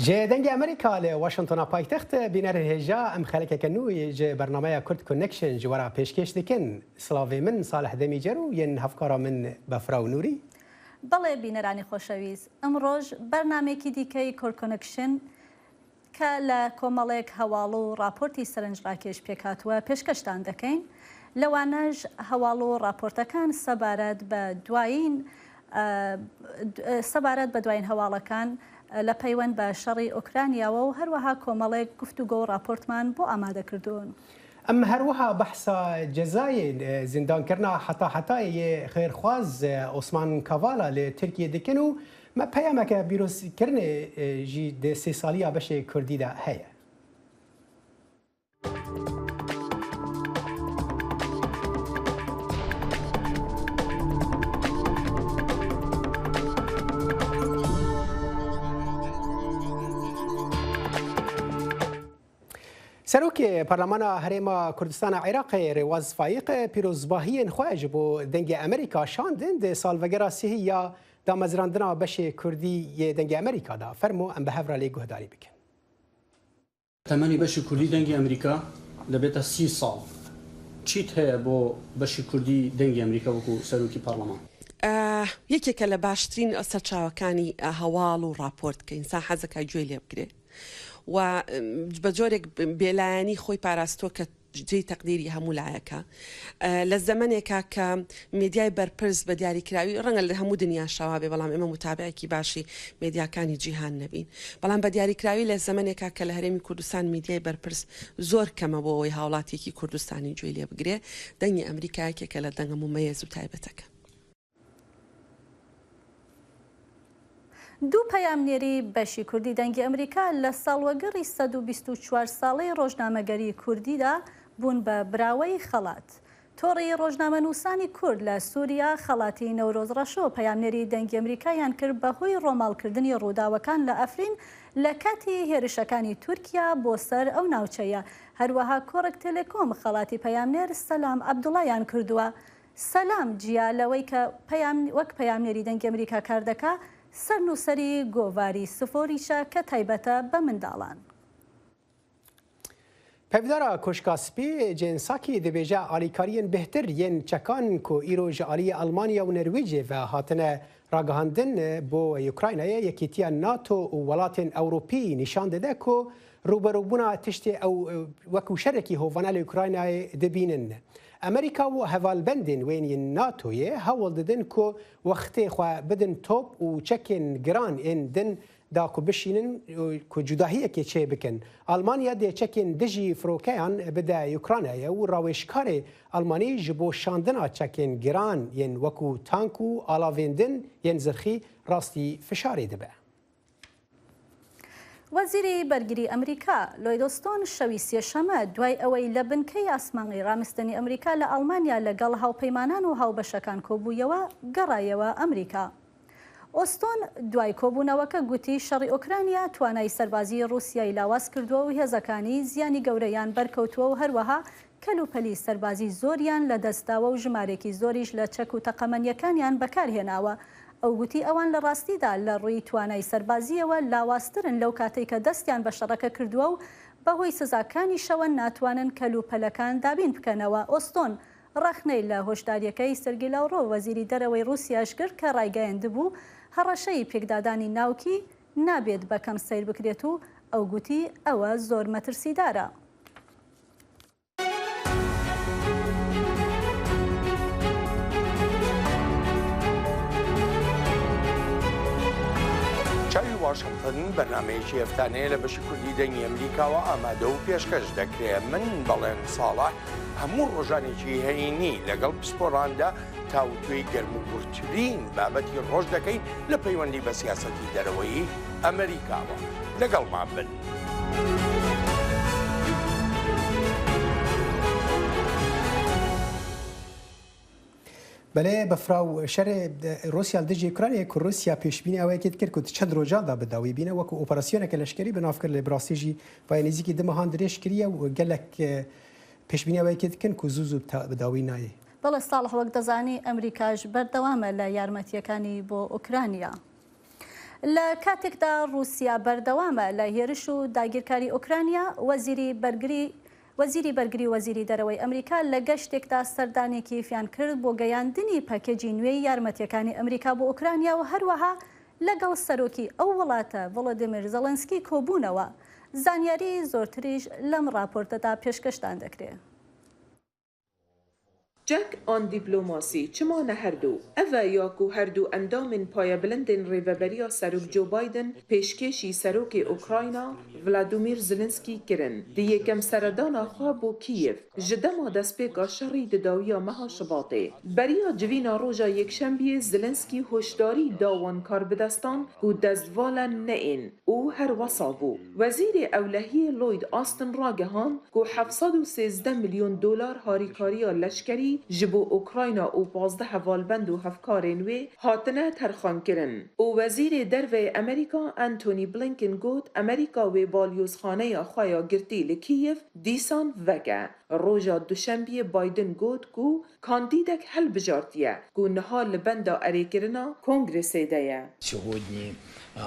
جه دنگ امریکا ل واشنطن پایتخت بینر هجا ام خلک کنوی جه برنامه کرد کانکشن جوارا پیشکش دکن سلاوی من صالح دمیجرو ین هفکارا من بفراو نوری بله بینرانی خوشویز امروز برنامه کی دیکی کرد کانکشن که لکومالک هوالو راپورتی سرنج راکش پیکات و پیشکشتان دکین لوانج هوالو راپورتکان سبارت بدوین هوالکان لپیوند به شری اوکراینیا و هر وها کومالک گفتگو راپورتمان بو آماده کردون. ام هر وها بحث جزای زندان کرنا حتی خیرخواز عثمان کاوالا لترکیه دکنو ما پیامه که بیروز کرنه جی ده 3 سالیا بشه کردی ده هیا. سروک پارلمان هرما کردستان عراق رواز فایق پیروزباهی خواهج بو دنگ امریکا شاندن ده سالوگرا سیهیا دا مزراندنا بش کردی دنگ امریکا دا فرمو ام به هفرا لی گهداری بکن. تمنی بش کردی دنگ امریکا لبیتا 30 سال. چیت هیا بو بش کردی دنگ امریکا وکو سروکی پارلمان؟ یەکێکە لە باشترین سەرچاوەکانی هەواڵ و راپۆرت کە ئینسان حەزەکە گوێ لێ بگرێ و بە جۆرێک بێلایەنی خۆی پاراستۆ کە جێی تەقدیری هەموو لایەکە لە زەمانێکە کە میدیای بەرپرس بە دیاریکراوی ڕەنگە لە هەموو دنیا شەوا بێ بەڵام ئێمە متابعێکی باشی میدیاکانی جیهان نەبین بەڵام بە دیاریکراوی لە زەمانێکە کە لە هەرێمی کوردستان میدیای بەرپرس زۆر کەمە بۆ ئەوەی هاوڵاتێکی کوردستانی گوێ لێ بگرێ دەنگی ئەمریکایەکێکە لە دەنگە ممەیەز و تایبەتەکە. دوو پەیامنێری بەشی کوردی دەنگی ئەمریکا لە ساڵوەگەڕی 124 ساڵەی ڕۆژنامەگەری کوردیدا بوون بە براوەی خەڵات. تۆڕی ڕۆژنامەنووسانی کورد لە سووریا خەڵاتی نەورۆز ڕەشۆ پەیامنێری دەنگی ئەمریکایان کرد بەهۆی ڕۆماڵکردنی ڕووداوەکان لە ئەفرین لە کاتی هێرشەکانی تورکیا بۆ سەر ئەو ناوچەیە. هەروەها کۆڕێک تێلێکۆم خەڵاتی پەیامنێر سەلام عەبدوڵایان کردووە. سەلام جیا لەوەی کە وەک پەیامنێری دەنگی ئەمریکا کار دەکا سەرنووسەری گۆڤاری سفۆریشە کە تایبەتە بە منداڵان. پەیوەدارا کۆشکاسپی جێنساکی دەبێژە ئالیکاریên بهتر یەن چەکان کو ئیرۆژ عالیە ئەڵمانیا و نەروێجێ و هاتنە ڕاگەهاندن بۆ یوکراینایە یەکێتیە ناتۆ و وڵاتên ئەوروپی نیشان دەدە کو ڕوبەڕووبوونا تشتێ ئەو وەکو شەرێکی هۆڤانە لە یوکراینایە دەبینن. ئەمریکا و هەڤالبەندên وێنین ناتۆیە هەوڵ دەدن کو وەختێ خوا بدن تۆپ و چەکên گران ئێن دن دا کو بشینن کو جوداهیەکێ چێ بکەن. ئەڵمانیا دێ چەکên دژی فرۆکەیان بدە یوکراینایە و ڕاوێژکارێ ئەڵمانی ji بۆ شاندنا چەکên گران یەن وەکو تانک و ئاڵاوێندن یەن زرخی ڕاستی فشارێ دەبێ. وەزیری بەرگری ئەمریکا لۆیدۆستۆن شەوی سێشەمە دوای ئەوەی لە بنکەی ئاسمانی ڕامستنی ئەمریکا لە ئەڵمانیا لەگەڵ هاوپەیمانان و هاوبەشەکان کۆبوویەوە گەڕایەوە ئەمریکا. ئۆستۆن دوای کۆبوونەوەکە گوتی شەڕی ئۆکراینیا توانای سەربازی ڕووسیای لاواز کردووە و هێزەکانی زیانی گەورەیان بەرکەوتووە و هەروەها کەلوپەلی سەربازی زۆریان لە دەستاوە و ژمارێکی زۆریش لە چەک و تەقەمەنیەکانیان بەکارهێناوە. ئەو گوتی ئەوان لە ڕاستیدا لە ڕووی توانای سەربازیەوە لاوازترن لەو کاتێک کە دەستیان بە شەڕەکە کردووە و بەهۆی سزاکانی شەوە ناتوانن کەلوپەلەکان دابین بکەنەوە. ئۆستۆن ڕەخنەی لە هۆشداریەکەی سەرگی لاڤڕۆڤ وەزیری دەرەوەی رووسیاش کرد کە ڕایگەیاندبوو هەڕەشەی پێکدادانی ناوکی نابێت بەکەم سیر بکرێت و ئەو گوتی ئەوە زۆر مەترسیدارە. چاوی واشنطن بەرنامەیەکی هەفتانەیە لە بەشی کوردی دەنگی ئەمریکاوە ئامادە و پێشکەش دەکرێت. من بەڵێن ساڵح هەموو ڕۆژانێکی هەینی لەگەڵ پسپۆراندا تاوتوێی گەرموگورترین بابەتی ڕۆژ دەکەین لە پەیوەندی بە سیاسەتی دەرەوەی ئەمریکاوە. لەگەڵمان بن. بله بفراو شر روسیا دژی اوکراینیا که روسیا پیشبینی اولی که کرد که چند روزا دا بداوی بینه و که اپراسیون که لشکری بناف کرد لبراسیجی و نزدیکی دمهان درش کریه و گلک پیشبینی اولی که کن که زوزو بداوی نایه. بەڵێ ساڵح وەک دەزانی ئەمریکاش بەردەوامە لە یارمەتیەکانی بۆ ئوکرانیا. لە کاتێکدا رووسیا بەردەوامە لە هێرش و داگیرکاری ئۆکرانیا وەزیری بەرگری وەزیری دەرەوەی ئەمریکا لە گەشتێکدا سەردانێکی فیان کرد بۆ گەیاندنی پاکێجی نوێی یارمەتیەکانی ئەمریکا بۆ ئۆکرانیا و هەروەها لەگەڵ سەرۆکی ئەو وڵاتە ڤڵۆدیمیر زەڵەنسکی کۆبوونەوە. زانیاری زۆرتریش لەم راپۆرتەدا پێشکەشتان دەکرێت. جەک ئان دیپلۆماسی چمانە هەردوو ئەڤە یاکو هەردوو ئەندامên پایەبلندên rêveberiya Serok Joe Biden pêşkêşî Serokê Ukrayna Vladimir Zelenskî kirin di yêkem seredana xwe bo Kîyev ji dema destpêka şerî di dawiya meha Şibatê. Beriya civîna roja yekşembiyê Zelenskî hoşdarî da wan karbidestan ku destvalan neên û her wesa bû. Wezîrê Ewlehiyê Lloyd Austin ragihand ku $713 milyon harîkariya leşkerî ji bo Ukrayna û 15 hevalbend û hevkarên wê hatine terxankirin. û Wezîrê Derveyê Amerîka Antony Blinken got Amerîka wê balyozxaneya xwe ya girtî li Kîyev dîsan veke. Roja duşembiyê Biden got ku kandîdek helbijartiye ku niha li benda erêkirina Kongresê de ye. Сьогодні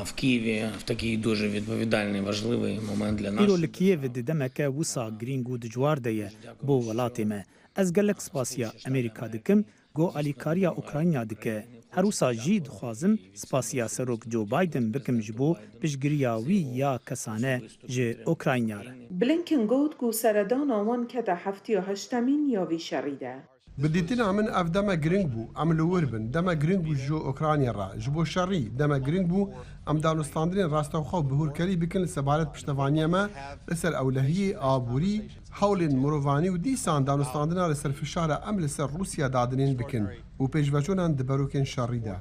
в Києві в такий дуже відповідальний, важливий момент для Îro нас. li Kiyevê di demeke wisa girîng û dijwar de ye bo welatê me. Ez gelek spasiya Amerîka dikim, got alîkariya Ukrayna dike. Her wisa jî dixwazim spasiya Serok Joe Biden bikim ji bo piştgiriya wî ya kesane ji Ukrayna re. Blinken got ku seredana wan kete heftiya heştemîn ya vî şerî de. بديتنا من اف دما جرينج بو عملوا وربن دما جرينج بو جو اوكرانيا را جبو شري دما جرينج بو ام دانستاندرين راستو خو بهور كري بكن سبارت پشتوانيا ما لسر اولهيه ابوري حول مروفاني ودي سان دانستاندنا لسر فشار ام لسر روسيا دادنين بكن و بيجواجونان دبروكن شري دا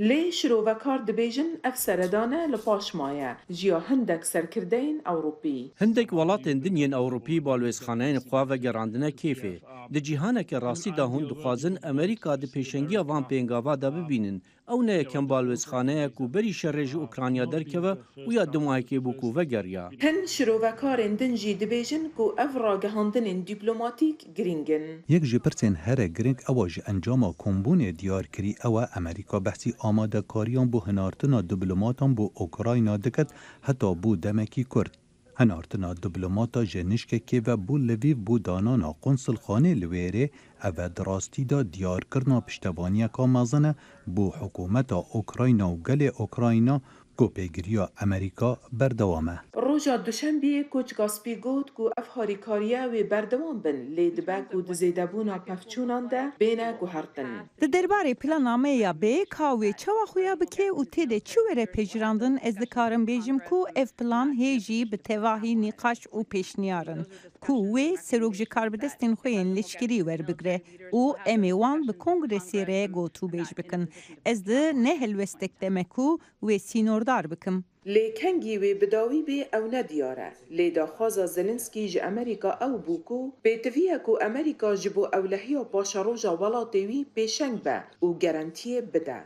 Lê şirovekar dibêjin ev seredane li paş maye jiya hindek serkirdeyên Ewropî. هەندێک وڵاتên dinyên Ewropî balwêzxaneyên xwe vegerandine kêfê. Di cîhaneke rastî de hûn dixwazin Amerîka di pêşengiya van pêngava de bibînin. Ew ne yekem balwêzxaneyek ku berî şerê ji Ukrayna derkeve û ya dimahekê bû ku vegeriya. Hin şirovekarên din jî dibêjin ku ev ragihandinên dîplomatîk girîngin. Yek ji pirsên here giring ewa ji encama kombûnê diyarkirî ew e Amerîka behsî amadekariyan bû hinartina diplomatan bû Ukrayna diket heta bû demekî Kurd. Hinartina diplomata ji nişkekê ve bû Lviv bû danana konsulxanê li wêrê ev e di rastî da diyarkirina piştevaniyeka mezin e bû hikûmeta Ukrayna û gelê Ukrayna ku pêgiriya Amerîka berdewam e. Roja duşembiyê Koç Gaspî got ku ev harîkariya wê berdewam bin lê dibe ku di zêdebûna pevçûnan de bêne guhertin. Di derbarê planameya bê ka wê çawa xuya bike û têde çi were pejirandin ez dikarim bêjim ku ev plan hê jî bi tevahî nîqaş û pêşniyarin ku wê serok ji karbidestên xwe yên leşkerî werbigire û em ê wan bi kongresê re gotûbêj bikin. Ez di nehelwestek deme ku wê sînordar bikim. Lê kengî wê bidawî bê ew ne diyar e. Lê daxwaza Zelenskî ji Amerîka ew bû ku pêtiviye ku Amerîka ji bo ewlehiya paşaroja welatê wî pêşeng be û gerantiyê bide.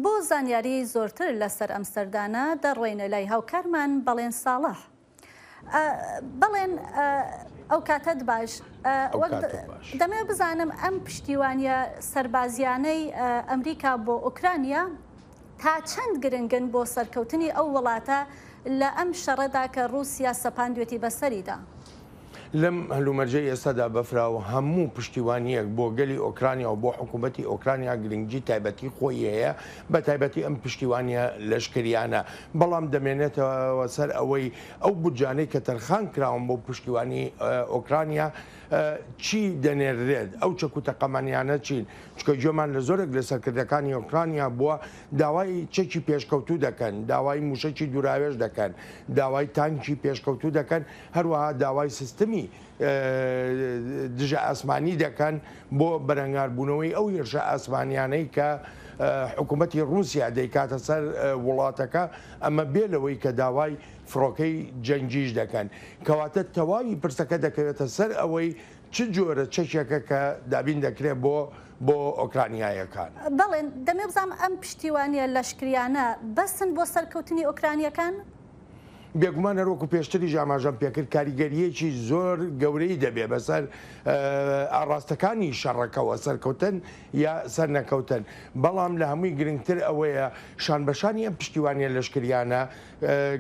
بۆ زانیاری زۆرتر لەسەر ئەم سەردانە دەڕۆینە لای هاوکارمان بەڵێن ساڵح. بەڵێن ئەو کاتت باش دەمێ بزانم ئەم پشتیوانیە سەربازیانەی ئەمریکا بۆ ئوکرانیا تا چەند گرنگن بۆ سەرکەوتنی ئەو وڵاتە لە ئەم شەڕەدا کە رووسیا سەپاندوێتی بەسەریدا. لەم هەلومەرجەی ئێستادا بەفراوە هەموو پشتیوانیەک بۆ گەلی ئۆکرانیا و بۆ حکوومەتی ئۆکرانیا گرنگجی تایبەتی خۆی هەیە بە تایبەتی ئەم پشتیوانیە لەشکریانە بەڵام دەمێنێتەوە سەر ئەوەی ئەو بودجانەی کە تەرخان کراون بۆ پشتیوانی ئۆکرانیا چی دەنێرێت ئەو چەک و تەقەمانیانە چین چکە گوێمان لە زۆرێک لە سەرکردەکانی ئۆکرانیا بووە داوای چەکی پێشکەوتوو دەکەن داوای موشەکی دوراوێژ دەکەن داوای تانکی پێشکەوتوو دەکەن هەروەها داوای سیستمی دژە ئاسمانی دەکەن بۆ بەرەنگاربوونەوەی ئەو هێرشە ئاسمانیانەی کە حکوومەتی رووسیا دەیکاتە سەر وڵاتەکە ئەمە بێ لەوەی کە داوای فڕۆکەی جەنگیش دەکەن کەواتە تەواوی پرسەکە دەکەوێتە سەر ئەوەی چ جۆرە چەکێکە کە دابین دەکرێت بۆ ئۆکرانیایەکان. بەڵێن دەمێ بزانم ئەم پشتیوانیە لەشکریانە بەسن بۆ سەرکەوتنی ئۆکرانیەکان؟ بێگومان هەروەکو پێشتری ژاماژەم پێکرد کاریگەریەکی زۆر گەورەی دەبێ بەسەر ئاڕاستەکانی شەڕەکەەوە سەرکەوتن یا سەر نەکەوتن بەڵام لە هەمووی گرنگتر ئەوەیە شانبەشانی ئەم پشتیوانیە لەشکریانە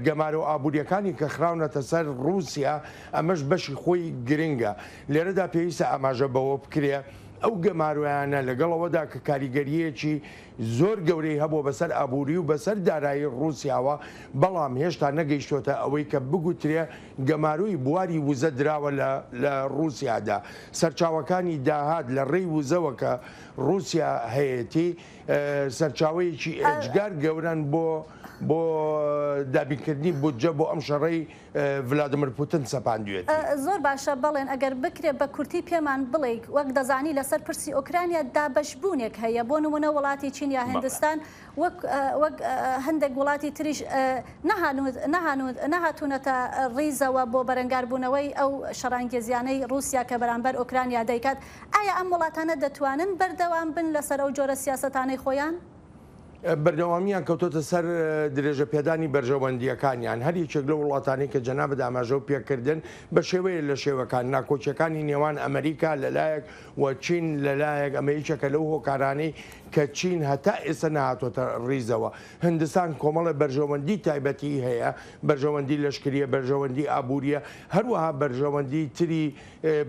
گەمارە و ئابوووریەکانی کە خراونەتە سەر رووسیا ئەمەش بەشی خۆی گرنگە لێرەدا پێویستە ئاماژە بەوە بکرێ ئەو گەمارویانە لەگەڵەوەدا کە کاریگەریەکی زۆر گەورەی هەبوو بەسەر ئابووری و بەسەر دارایی رووسیاوە بەڵام هێشتا نەگەیشتۆتە ئەوەی کە بگوترێ گەماروی بواری وزە دراوە لە رووسیادا سەرچاوەکانی داهات لە ڕێی وزەوە کە رووسیا هەیەی سەرچاوەیەکی ئێجگار گەورن بۆ دابینکردنی بودجە بۆ ئەم شەڕەی ڤلادیمیر پوتین سەپاندوێت زۆر باشە بەڵێن ئەگەر بکرێ بە کورتی پێمان بڵێ وەک دەزانی لەسەر پرسی ئۆکرانیا دابەشبوونێک هەیە بۆ نمونە وڵاتی چین یا هندستان وەک هەندێک وڵاتی تریش نەهاتوونەتە ڕیزەوە بۆ بەرەنگاربوونەوەی ئەو شەڕانگێزیانەی رووسیا کە بەرامبەر ئۆکرانیا دەیکات ئایا ئەم وڵاتانە دەتوانن بەردەوام بن لەسەر ئەو جۆرە سیاسەتانەی خۆیان؟ بەردەوامیان کەوتۆتە سەر درێژە پێدانی بەرژەوەندیەکانیان هەر یەکێک لە وڵاتانی کە جەنابەت ئاماژە و پێکردن بە شێوەیە لە شێوەکان ناکۆچیەکانی نێوان ئەمریکا لەلایەک و چین لەلایەک ئەمریکەکە لەو هۆکارانەی کە چین هەتا ئێستا نهاتۆتە ڕیزەوە هندستان کۆمەڵە بەرژەوەندی تایبەتی هەیە بەرژەوەندی لەشکریە بەرژەوەندی ئابووریە هەروەها بەرژەوەندی تری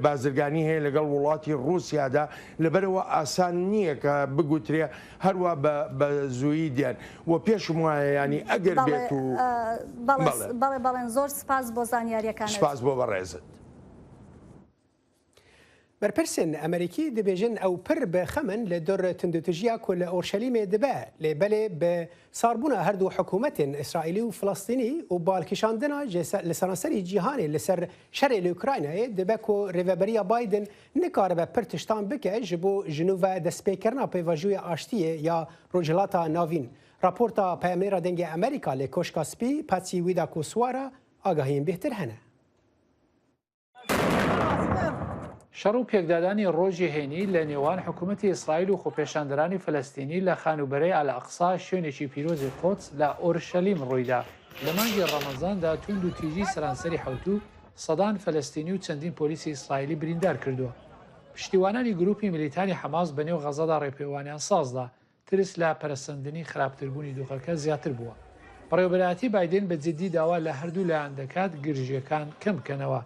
بازرگانی هەیە لەگەڵ وڵاتی رووسیادا لەبەرەوە ئاسان نییە کە بگوترێ هەروە بە زوویی دیان و پێشم وایە ینی ئەگەر بێت و بەڵێن زۆر سپاس بۆ زانیاریەکان سپاس بۆ بەڕێزت بەرپرسن ئەمریکی دەبێژن ئەو پر بە خەمن لە دۆر تندوتژیا کو لە ئۆرشەلیمێ دەبە لێبەلێ بە ساربوونە هەردوو حکوومەتین ئیسرائیلی و فلەستینی و باڵکیشاندنا لە سەرانسەری جیهانی لەسەر شەرێ لە ئوکراینایە دەبە و ڕێڤەبەریە بایدن نکارە بە پر تشتان بکە ji بۆ ژنوڤە دەستپێکردنا پەیڤەژوویە ئاشتیە یا ڕۆژهڵاتە ناوین راپۆرتا پەیامێرە دەنگی ئەمریکا لێ کۆشکا سپی پاچی ویدا کۆسوارە ئاگاهین بهتر هەنە شەڕ و پێکدادانی ڕۆژی هێنی لە نێوان حکوومەتی ئیسرائیل و خۆپێشاندەرانی فەلەستینی لە خانوبەرەی ئەلەقسا شوێنێکی پیرۆزی قۆدس لە ئۆرشەلیم ڕوویدا لە مانگی ڕەمەزاندا توند و تیژی سەرانسەری حەوتوو سەدان فەلەستینی و چەندین پۆلیسی ئیسرائیلی بریندار کردووە پشتیوانانی گروپی میلیتانی حەماس بەنێو غەزەدا ڕێپێوانیان سازدا ترس لە پەرەسەندنی خراپتربوونی دۆخەکە زیاتر بووە بەڕێوەبەرایەتی بایدن بە جددی داوا لە هەردوو لایەن دەکات گرژیەکان کەم بکەنەوە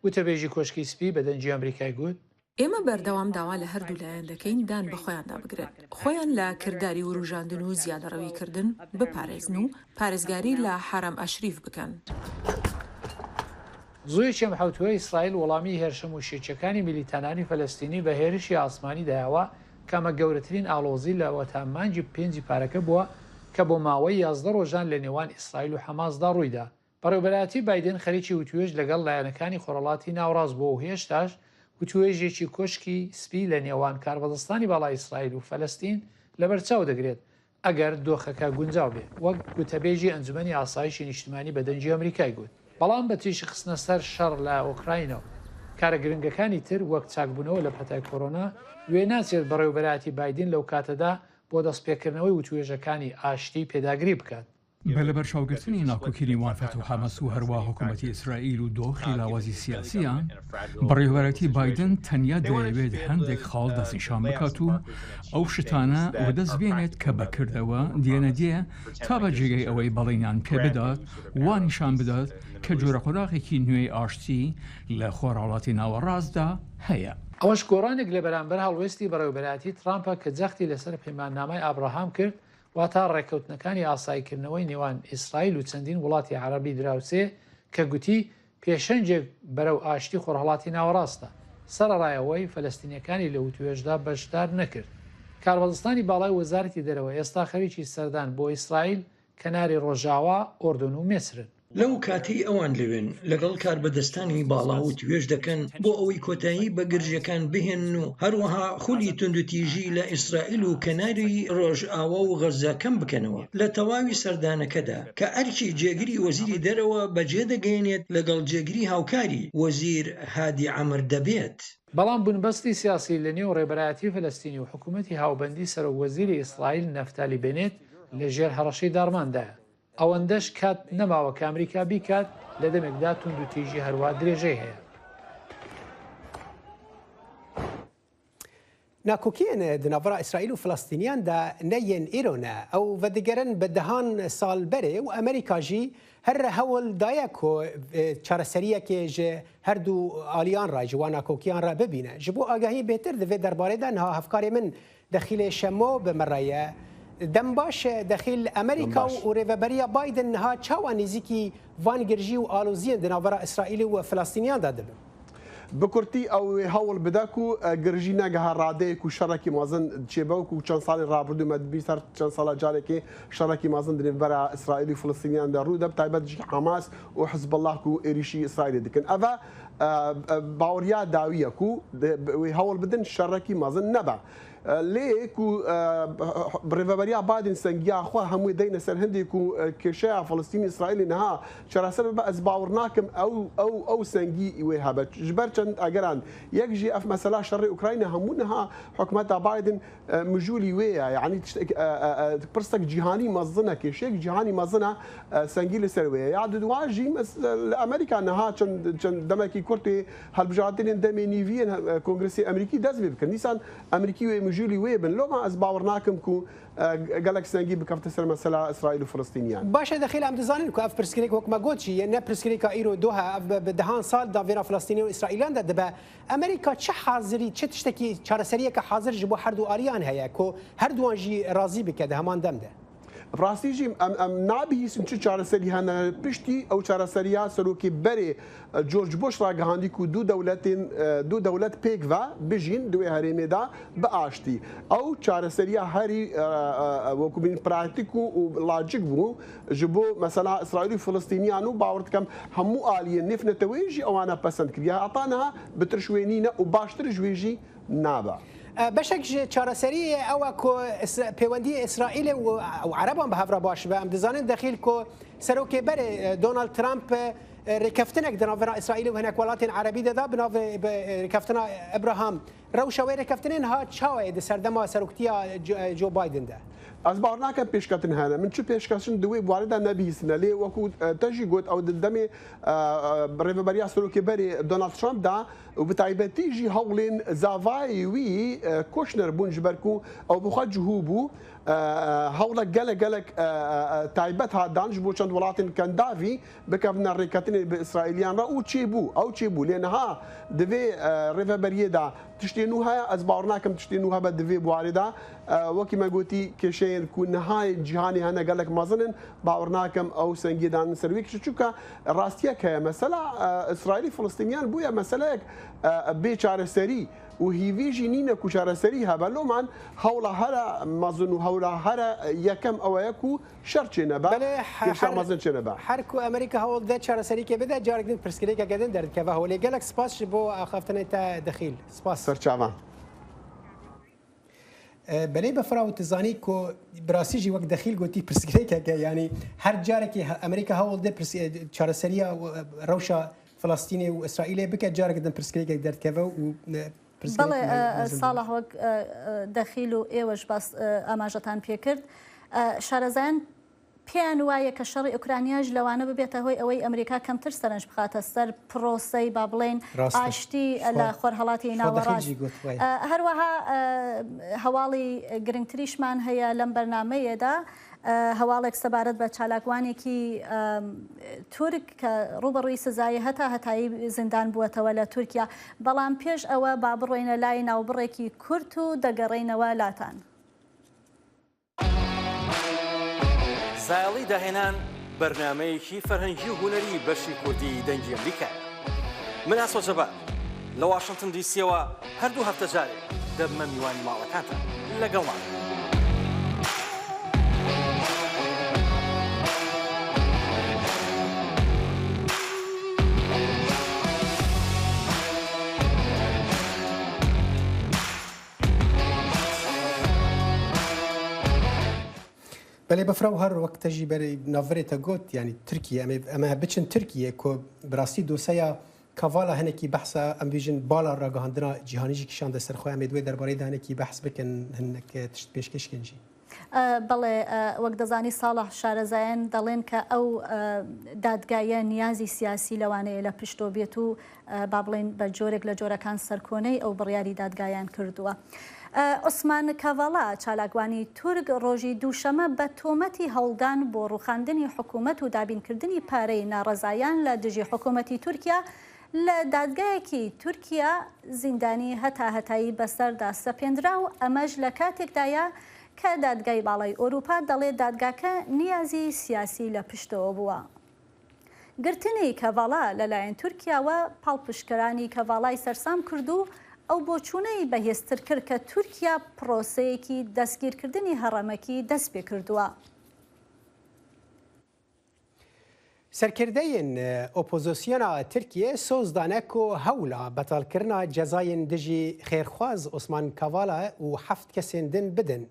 وتەبێژی کۆشکی سپی بە دەنجی ئەمریکای گوت ئێمە بەردەوام داوا لە هەردوو لایەن دەکەین دان بە خۆیاندا بگرن خۆیان لە کردداری وروژاندن و زیادەڕەویکردن بپارێزن و پارێزگاری لە حرام ئەشریف بکەن. زوویەکی ئەم حوتووە ئیسرائیل وەڵامی هێرشەم و شێچەکانی میلیتانانی فەلەستینی بە هێرشی ئاسمانی دایەوە کەمە گەورەترین ئاڵۆزی لە وەتامانجی پێنجی پارەکە بووە کە بۆ ماوەی 11 ڕۆژان لە نێوان ئیسرائیل و حەماسدا ڕوویدا. بەڕێوەبەرایەتی بایدن خەریکی وتوێژ لەگەڵ لایەنەکانی خۆرەڵاتی ناوڕاست بۆ و هێشتاش وتوێژێکی کۆشکی سپی لە نێوان کاربەدەستانی باڵای ئیسرائیل و فەلەستین لەبەرچاو دەگرێت ئەگەر دۆخەکە گونجاو بێت وەک گوتەبێژی ئەنجومەنی ئاسایشی نیشتیمانی بە دەنجی ئەمریکای گوت بەڵام بە تیشی خستنە سەر شەڕ لە ئۆکراینەوە کارە گرنگەکانی تر وەک چاکبوونەوە لە پەتای کۆرۆنا وێ ناچێت بەڕێوەبەرایەتی بایدن لەو کاتەدا بۆ دەستپێکردنەوەی وتوێژەکانی ئاشتی پێداگری بکات. بە لەبەرچاوگرتنی ناکۆکیری وانفەت و حەمەس و هەروە حکوومەتی ئیسرائیل و دۆخی لاوازی سیاسیان بەڕێوەبەرەتی بایدن تەنیا دەیەوێت هەندێک خاڵ دەستنیشان بکات و ئەو شتانە وەدەست بێنێت کە بەکردەوە دێنەدێ تا بە جێگەی ئەوەی بەڵێنیان پێ بدات وانیشان بدات کە جۆرە قۆراغێکی نوێی ئاشتی لە خۆراوڵاتی ناوەڕاستدا هەیە. ئەوەش گۆڕانێک لە بەرامبەر هەڵوێستی بەڕێوەبەرایەتی ترامپە کە جەختی لەسەر پەیماننامەی ئابراهام کرد واتە ڕێکەوتنەکانی ئاساییکردنەوەی نێوان ئیسرائیل و چەندین وڵاتی عەرەبی دراوسێ کە گوتی پێشەنجێک بەرەو ئاشتی خۆرهەڵاتی ناوەڕاستە سەرڕایەوەی فەلەستینیەکانی لە وتوێژدا بەشدار نەکرد. کاربەدەستانی باڵای وەزارەتی دەرەوە ئێستا خەریکی سەردان بۆ ئیسرائیل کەناری ڕۆژاوا ئۆردن و میسرن. لەو کاتی ئەوان لەوێن لەگەڵ کاربەدەستانی باڵا و توێژ دەکەن بۆ ئەوەی کۆتایی بە گرژەکان بهێن و هەروەها خولی توندوتیژی لە ئیسرائیل و کەناری ڕۆژئاوا و غەزاکەم بکەنەوە لە تەواوی سەردانەکەدا کە ئەرکی جێگری وەزیری دەرەوە بەجێ دەگەێنێت لەگەڵ جێگری هاوکاری وەزیر هادی عەمر دەبێت. بەڵام بنبەستی سیاسی لە نێو ڕێبەرایەتی فەلەستینی و حکوومەتی هاوبەندی سەرۆک وەزیری ئیسرائیل نەفتالی بێنێت لە ژێر هەڕەشەی دارماندایە ئەوەندەش کات نەماوە کە ئەمریکا بیکات لە دەمێکدا تونند و تیژی هەروە درێژەی هەیە. ناکۆکیان دناڤڕا ئیسرائیل و فلەستینیان دا نەیەن ئیرۆنە ئەو ڤەدیگەرن بە دەهان ساڵ بەرێ و ئەمریکا ژی هەر هەوڵ دایە کۆ چارەسەریەکێ ji هەردوو ئالیان ڕای ji وا ناکۆکیان را ببینە ji بۆ ئاگاهی بێتر divê derbarêda niha hevkarê min dexîlê şemo bimiraye dem baş dexîl Amerîka û rêveberiya Biden niha çawa nêzîkî van girjî û aloziyên di navbera İsraîlî û Filastîniyan da dibin. بکورتی ئەو هەوڵ بدەک و گرژی نەگەها ڕادەیەک و شەڕێکی مازن چێبەوک و چەند ساڵی ڕابردوومە بیسەر چەند ساڵە جارێکی شەڕێکی مازن درێنبەرە ئیسرائیلی و فلستینیاندا ڕوو دەب تایبەت حماس و حزب الله و عێریشی ئیسرائیلی دکن ئەڤە باوەڕیا داویەک و هەوڵ بدن شەڕێکی مازن نەبە. لێک و ڕێڤەبەریا بادن سەنگیا خوا هەمووی دەینە سەر هەندێک و کێشەیە فلستینی ئیسرائیلی نەها چارەسەر بە ئەس باوەڕ ناکەم ئەو سەنگی وێ هەبەت ژبەر چەند ئەگەران یەکژی ئەف مەسەلا شەڕی ئوکراینە هەموو نەها حکومەتە بایدن مژولی وەیە یعنی پرسێک جیهانی مەزنە کێشەیەک جیهانی مەزنە سەنگی لەسەر وەیە یا دواژی لە ئەمریکا نەها چەند دەمێکی کورتی هەڵبژاردنێن دەمێ نیڤیەن کۆنگرسی ئەمریکی دەست بێ بکەن دیسان ئەمریکی وێ مژولی وێ بن لۆما ئەس باوەڕ ناکەم و گەلک سەنگی بکەفتە سەر مەسەلا ئیسرائیل و فلستینیان باشە دەخیل ئەم دەزانین کو ئەف پرسکرێک وەکمە گوتی نە پرسکرێکە ئیرۆ دۆها بە دەهان ساڵ داڤێرا فلستینی و ئیسرائیلان دەبە ئەمریکا چه حاضری چه تشتێکی چارەسەریەکە حاضر ji بۆ هەردوو ئالیان هەیە کۆ هەردووان ژی رازی بکە دە هەمان دەمدە. ڕاستیژیم ئەم نابیسم چ چارەسەری هەنە پشتی ئەو چارەسەریا سەرۆکی بەرێ جۆرج بۆش ڕاگەهاندی و دوو دەولەت پێکڤ بژین دوێ هەرێمێدا بە ئاشتی ئەو چارەسەریا هەری وەکوبین پراتیک و لاجیک بوو ji بۆ مەسەلا ئیسرائیلی فلستینیان و باوەڕ دەکەم هەموو ئالیە نفنەتەوەیژی ئەوانە پەسەند کردیا ئەتانەها بتر شوێنینە و باشتر ژێژی نابە. بەشێک چارەسەری ئەوە پەیوەندی ئیسرائیل و عەرەبان بە هەڤرا باش بە ئەم دەزانن دەخیل کۆ سەرۆکێ بەرێ دۆناڵد ترامپ ڕێکەفتنێک دناڤێرا ئیسرائیل و هەنێک وڵاتین عەرەبی دەدا بناو ڕێکەفتنا ئەبراهام ڕەوشەوەی ڕێکەفتنێن هات چاوەیە دە سەردەما سەرۆکتیە جۆ بایدندا. ئەس باوەڕ ناکەم پێشکەتن هەنە من چ پێشکەشن دوێ بوارەدا نەبیستنە لێ وەکو تەژی گوت ئەو دەمێ ڕێڤەبەریا سەرۆکی بەرێ دۆناڵد ترامپدا و بەتایبەتیژی هەوڵێن زاڤایی وی کۆشنەر بوون ji ber ku ew bixwe cihû bû hewlek gelek taybet hatdan ji bo çend welatên kendavî bikevne rêketinê bi İsraîliyan re û çêbû ew çêbû lê niha divê rêveberiyê da tiştê nû heye ez bawer nakim tiştê nû hebe divê buwarê da wekî me gotî kêşeyên ku nihayê cîhanê hene gelek mezinin bawer nakim ew sengî danin ser wî kişî çûka rastiyek heye mesela İsraîlî Filistîniyan bûye meseleyek bê çareserî و هیویژی نینە کو چارەسەری هەبە لۆمان هەوڵە هەرە مەزن و هەوڵە هەرە یەکەم ئەوەیە و شەر چێنەبە مەزن چێنەبە هەرکو ئەمریکا هەوڵ دە چارەسەریکە بدە جارێکدن پرسکرێکە گەدن دەردکەوە هەوڵێ گەلک سپاس بۆ ئاخافتنێتە دەخیل سپاس سەرچاوان بەلێ بەفراوە تزانی کۆ براسیژی وەک دەخیل گوتی پرسکرێکەکە ینی هەر جارێکی ئەمریکا هەوڵ دە چارەسەریە ڕەوشە فلەستینی و ئیسرائیلێ بکە جارێکدن پرسکرێکێک دەردکەوە و بەڵێ ساڵە وەک دەخیل و ئێوەش باس ئاماژەتان پێکرد شارەزایان پێیان وایە کە شەڕی ئوکرانیاش لەوانە ببێتە هۆی ئەوەی ئەمریکا کەمتر سەرنج بخاتە سەر پرۆسەی با بڵێن ئاشتی لە خۆرهەڵاتی ناوەڕاست هەروەها هەواڵی گرنگتریشمان هەیە لەم بەرنامەیەدا هەواڵێک سەبارەت بە چالاکوانێکی تورک کە ڕوبەڕووی سزای هەتایی زیندان بووەتەوە لە تورکیا بەڵام پێش ئەوە با بڕۆینە لای ناوبڕێکی کورت و دەگەڕێینەوە لاتان. زایڵی داهێنان بەرنمەیەکی فەرهەنگی و هوەری بەشی کوردی دەنگی ئەمریکا من ئاسۆ جەبار لە واشنگتن دیسیەوە هەردوو هەفتە جارێک دەبمە میوانی ماڵەکانتان لەگەڵمان. بەێ بەفراو هەر وەکتەژی بەری ناڤێتە گوت ینی ترکیە ئەمە بچن ترکیە کۆ براستی دۆسەیە کاڤالە هەنێکی بەحسە ئەم بێژن بالا ڕاگەهاندنا جیهانیژی کیشان دەسەرخۆیان دوێ دەربارەی هەنێکی بەحس بکەن هەنێک تشت پێشکەشکەنجی. بەڵێ وەک دەزانی ساڵح شارەزایەن دەڵێن کە ئەو دادگایە نیازی سیاسی لەوانەیە لە پشتۆ بێت و با بڵێن بە جۆرێک لە جۆرەکان سەرکۆنەی ئەو بڕیاری دادگایان کردووە. عوسمان کاڤاڵا چالاکوانی تورک ڕۆژی دووشەمە بە تۆمەتی هەڵدان بۆ ڕوخاندنی حکوومەت و دابینکردنی پارەی ناڕەزایان لە دژی حکوومەتی تورکیا لە دادگایەکی تورکیا زیندانی هەتایی بەسەردا سەپێنرا و ئەمەش لە کاتێکدایە کە دادگای باڵای ئۆروپا دەڵێت دادگاکە نیازی سیاسی لە پشتەوە بووە. گرتنی کاڤاڵا لەلایەن تورکیاوە پاڵپشکەرانی کاڤاڵای سەرسام کردو ئەو بۆچوونەی بەهێزتر کرد کە تورکیا پرۆسەیەکی دەستگیرکردنی هەڕەمەکی دەست پێ کردووە. سەرکردەیەن ئۆپۆزیسیۆنا تورکیە سۆزدانەک و هەوڵە بەتاڵکردنا جەزایên dijî خێرخواز عوسمان کاڤاڵا û heft kesên din bidin.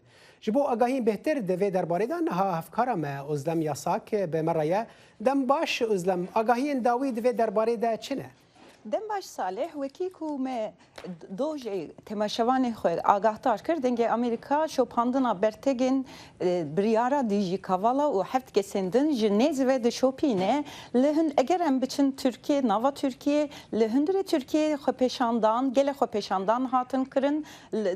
Ji bo agahiyên bêhtir divê derbarê de niha hevkara me Özlem Yasak bi me re ye. Dem baş Özlem agahiyên dawî divê derbarê de çi ne? دم باش صالح وکی کو me dojê temaşevanê xwe agahdar kir dengê Amerîka şopandina bertegên biryara dijî Kavala û heft kesên din ji nêz ve dişopîne li hin eger em biçin Tirkiye nava Tirkiye li hundirê Tirkiye xwepêşandan gelek xwepêşandan hatin kirin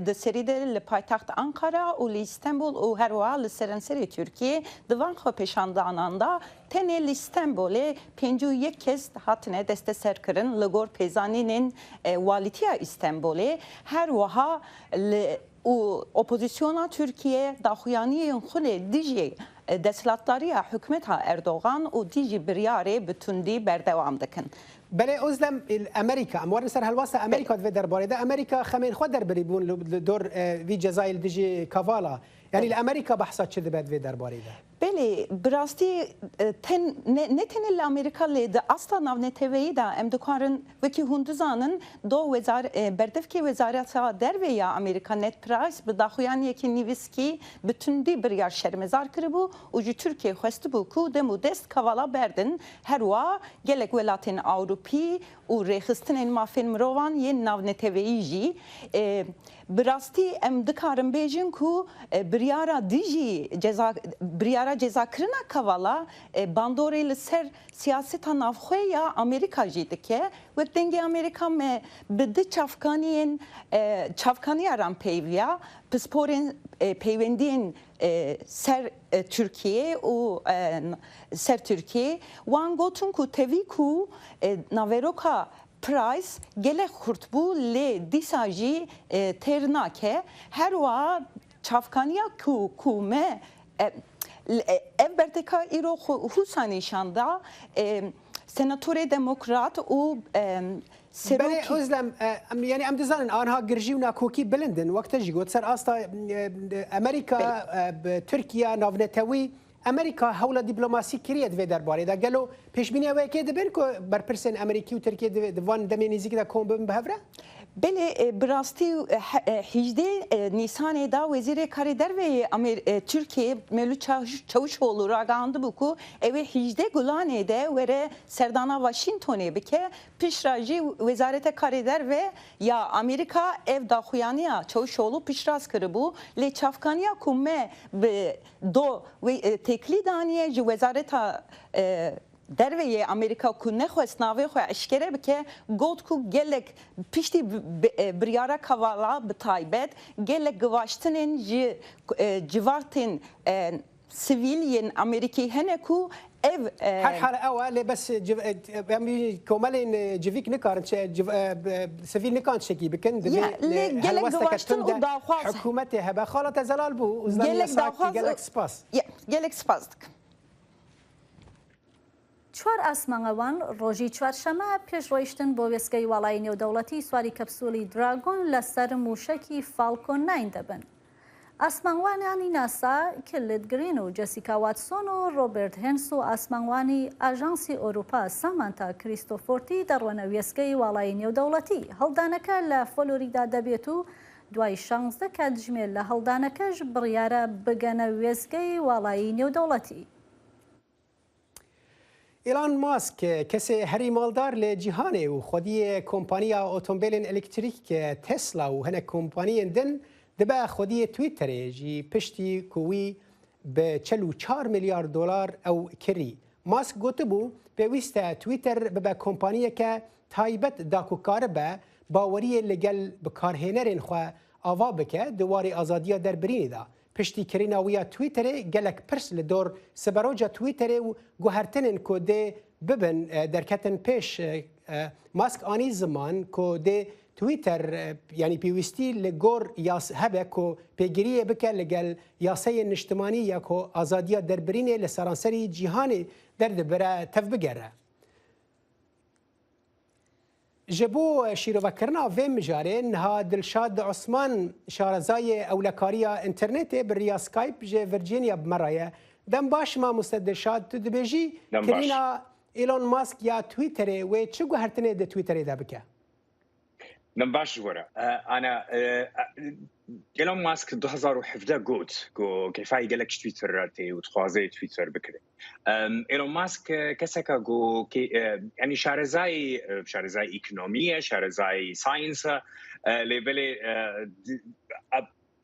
di serî de li paytaxt Ankara û li İstanbul û herwa li serenserê Tirkiye di van xwepêşandanan da tenê li İstanbolê 51 kes hatine desteserkirin li gor pêzanînên walîtiya İstanbolê her wiha li û opozisyona Tirkiye daxuyaniyên xulê dijî desthilatdariya hikûmeta Erdogan û dijî biryarê bi tundî berdewam dikin. Belê Özlem Amerîka em warin ser helwasta Amerîka divê derbarê de Amerîka xemên xwe derberî bûn li dor vî cezayê dijî Kavala. Yani li Amerîka behsa çi dibe divê derbarê de? Belê bi rastî ne tenê li Amerîka lê di asta navneteveyî de em dikarin wekî hûn dizanin do berdevkê Wezareta Derve ya Amerîka Ned Price bi daxuyaniyekî nivîskî bi tundî biryar şermezar kiribû û ji Tirkiye xwestibû ku dem û dest Kavala berdin herwa gelek welatên Awropî û rêxistinên mafên mirovan yên navneteveyî jî bi rastî em dikarin bêjin ku biryara dijî biryara cezakirina Kavala bandorê li ser siyaseta navxwe ya Amerîka jî dike wek dengê Amerîka me bi di çavkaniyên çavkaniya ran peyviya pisporên peywendiyên ser Tirkiye û ser Tirkiye wan gotin ku tevî ku naveroka Price gelek xurt bû lê dîsa jî têr nake her wa çavkaniya ku me ev berdeka îro hûsa nîşanda senatörê demokrat û Belê Özlem yani em dizanin anha girjî û nakokî bilindin wekte jî got ser asta Amerîka Tirkiye navnetewî Amerîka hewla dîplomasî kiriye divê derbarê de gelo pêşbîniya wekê dibin ku berpirsên Amerîkî û Tirkiye di van demê nêzîk de kom bibin bi hev re? Belê bi rastî 18 Nîsanê da Wezîrê Karê Derveyê Tirkiye Mevlût Çavuşoğlu ragihandibû ku ew ê 18 Gulanê de were serdana Washingtonê bike pişra jî Wezareta Karê Derve ya Amerîka ev daxuyaniya Çavuşoğlu pişras kiribû lê çavkaniya ku me bi do têkilî daniye ji Wezareta Derveyê Amerîka ku nexwest navê xwe eşkere bike got ku gelek piştî biryara Kavala bi taybet gelek givaştinên ji civartên sivîliyên Amerîkî hene ku ev her hale ew lê bes komelên civîk nikarin sivîl nikan çekî bikin gelek givaştin û daxwaz hikûmetê hebe xala te zelal bû gelek spas gelek spas dikin. چوار ئاسمانەوان ڕۆژی چوارشەمە پێشڕۆیشتن بۆ وێستگەی وڵای نێودەوڵەتی سواری کەپسولی دراگۆن لەسەر موشکی فالکۆن 9 دەبن. ئاسمانوانانی ناسا کلت گرین و جەسیکا واتسۆن و ڕۆبرت هێنس و ئاسمانوانی ئاژانسی ئۆروپا سامانتا کریستۆفۆرتی دەڕوەنە وێستگەی وڵای نێودەوڵەتی. هەڵدانەکە لە فلۆریدا دەبێت و دوای 16 کاتژمێر لە هەڵدانەکەش بڕیارە بگەنە وێستگەی وڵایی نێودەوڵەتی. ایلان ماسک کسی هری مالدار لی جهانه و خودی کمپانیا اتومبیلین الکتریک تسلا و هنه کمپانیین دن دبا خودی تویتر جی پشتی کوی به 44 میلیارد دلار او کری ماسک گوته بو به ویسته تویتر به کمپانیه که تایبت داکوکار به باوری لگل بکارهنرین خو آوا بکه دواری آزادیا در برینی دا پشتی کرینا ویا تویتر گلک پرس لدور سبروجا تویتر و گوهرتنن کو ده ببن درکتن پیش ماسک آنی زمان کو ده تویتر یعنی پیوستی لگور یاس هبه کو پیگیریه بکه لگل یاسه نشتمانی یا کو آزادیا در برینی لسرانسری جیهانی درد بره تف بگره جبو شیروکرنا و مجارین ها دلشاد عثمان شارزای اولکاریا انترنت بریا سکایپ جه ورجینیا بمرایه دم باش ما مستدلشاد تو دبیجی کرینا ایلون ماسک یا تویتر و چگو هرتنه ده تویتر ده بکه دم باش جوره انا ایلون ماسک 2017 قلت كيفاي قالك تويتر تي وتخوازي تويتر بكري ايلون ماسك كسكا جو يعني شارزاي ايكونوميه شارزاي ساينس ليفلي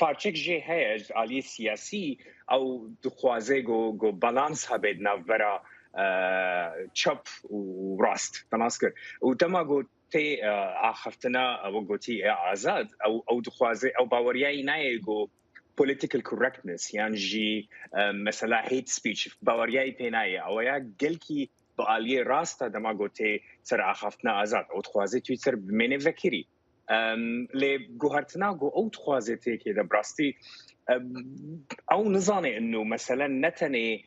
بارتشيك جي هي علي سياسي او دخوازي جو بالانس هبدنا برا تشوب وراست تناسكر وتما جو تي اخفتنا وقوتي ازاد او دخوازي او باورياي نايجو political correctness يعني جي مثلا hate speech باورياي بيناي او يا قلكي بالي راستا دما قوتي سر اخفتنا ازاد او دخوازي تويتر بمين فكري لي جوهرتنا جو او دخوازي تي كده براستي او نظاني انه مثلا نتني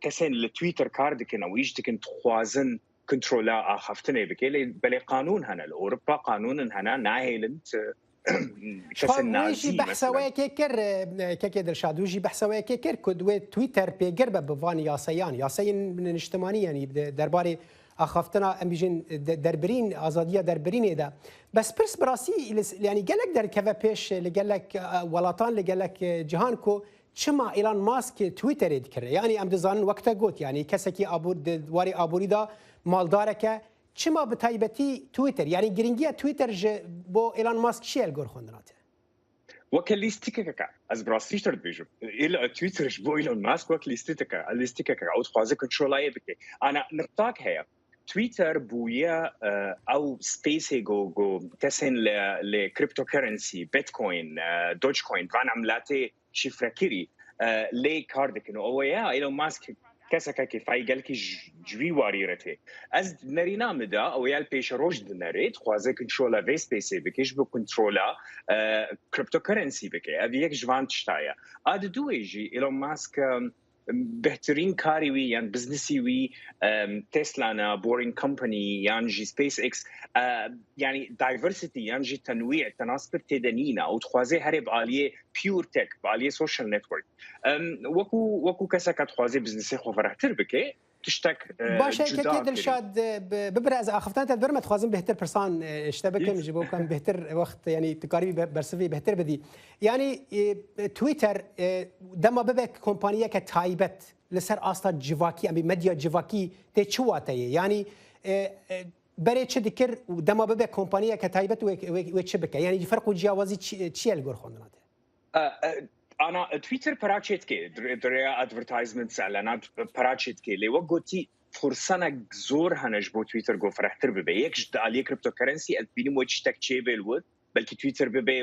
كسن التويتر كاردكن او يجتكن تخوازن كنترولا اخفتني بكي بلي قانون هنا الاوروبا قانون هنا ناهيلنت ويجي بحثوا كيكر كيكر شادوجي بحثوا كيكر كدوي تويتر بيقرب بفان ياسين من الاجتماعي يعني درباري اخفتنا ام بيجين دربرين ازاديه دربرين ده بس برس براسي يعني قال لك در كفا بيش اللي قال لك ولطان اللي قال لك جهانكو شما ايلون ماسك تويتر يذكر يعني ام دزان وقتها قلت يعني كسكي ابو واري ابوريدا مالدارك شما بتايبتي تويتر يعني جرينجيا تويتر بو ايلون ماسك شيل غور خوندناته وكليستيكا از براسيش ترد بيجو الى تويتر بو ايلون ماسك وكليستيكا الاستيكا او تخوازي كنترول بك انا نقطاك هي تويتر بويا او سبيس جو كسن لكريبتو كرنسي بيتكوين دوج كوين فان عملاتي شفركيري لي كاردك انه اويا ايلون ماسك كسكا كيفاي قالك جوي واريرتي از نرينا مدا او يال بيش روج نريت خوازي كنترولا في سبيسي بكيش بو كنترولا كريبتو كرنسي بكي ابي يك جوان تشتايا اد دويجي ايلون ماسك بهترين كاري وي يعني بزنسي وي تسلا انا بورين كومباني يعني جي سبيس اكس يعني دايفرسيتي يعني جي تنويع تناسب تدنينا او تخوازي هرب عليه بيور تك عليه سوشيال نتورك وكو كسكا تخوازي بزنسي خو فرحتر بكي تشتك باشا كي دلشاد ببرز اخفتان تدبر ما تخوازم بهتر برسان اشتبكم يجيبوا كان بهتر وقت يعني تقاربي برسفي بهتر بدي يعني تويتر دما ببك كومبانيه كتايبت لسر اصلا جواكي ام ميديا جواكي تشواتي يعني بري تشدكر دما ببك كومبانيه كتايبت وتشبكه يعني فرق جوازي تشيل غور خوندنات انا تويتر براتشيتكي دريا ادفرتايزمنتس اعلانات براتشيتكي لي وقتي فرصنا زور هنجبو تويتر جو فرحتر ببي يكش عليه كريبتو كرنسي البيني موجتك تشيبل ود بلكي تويتر ببي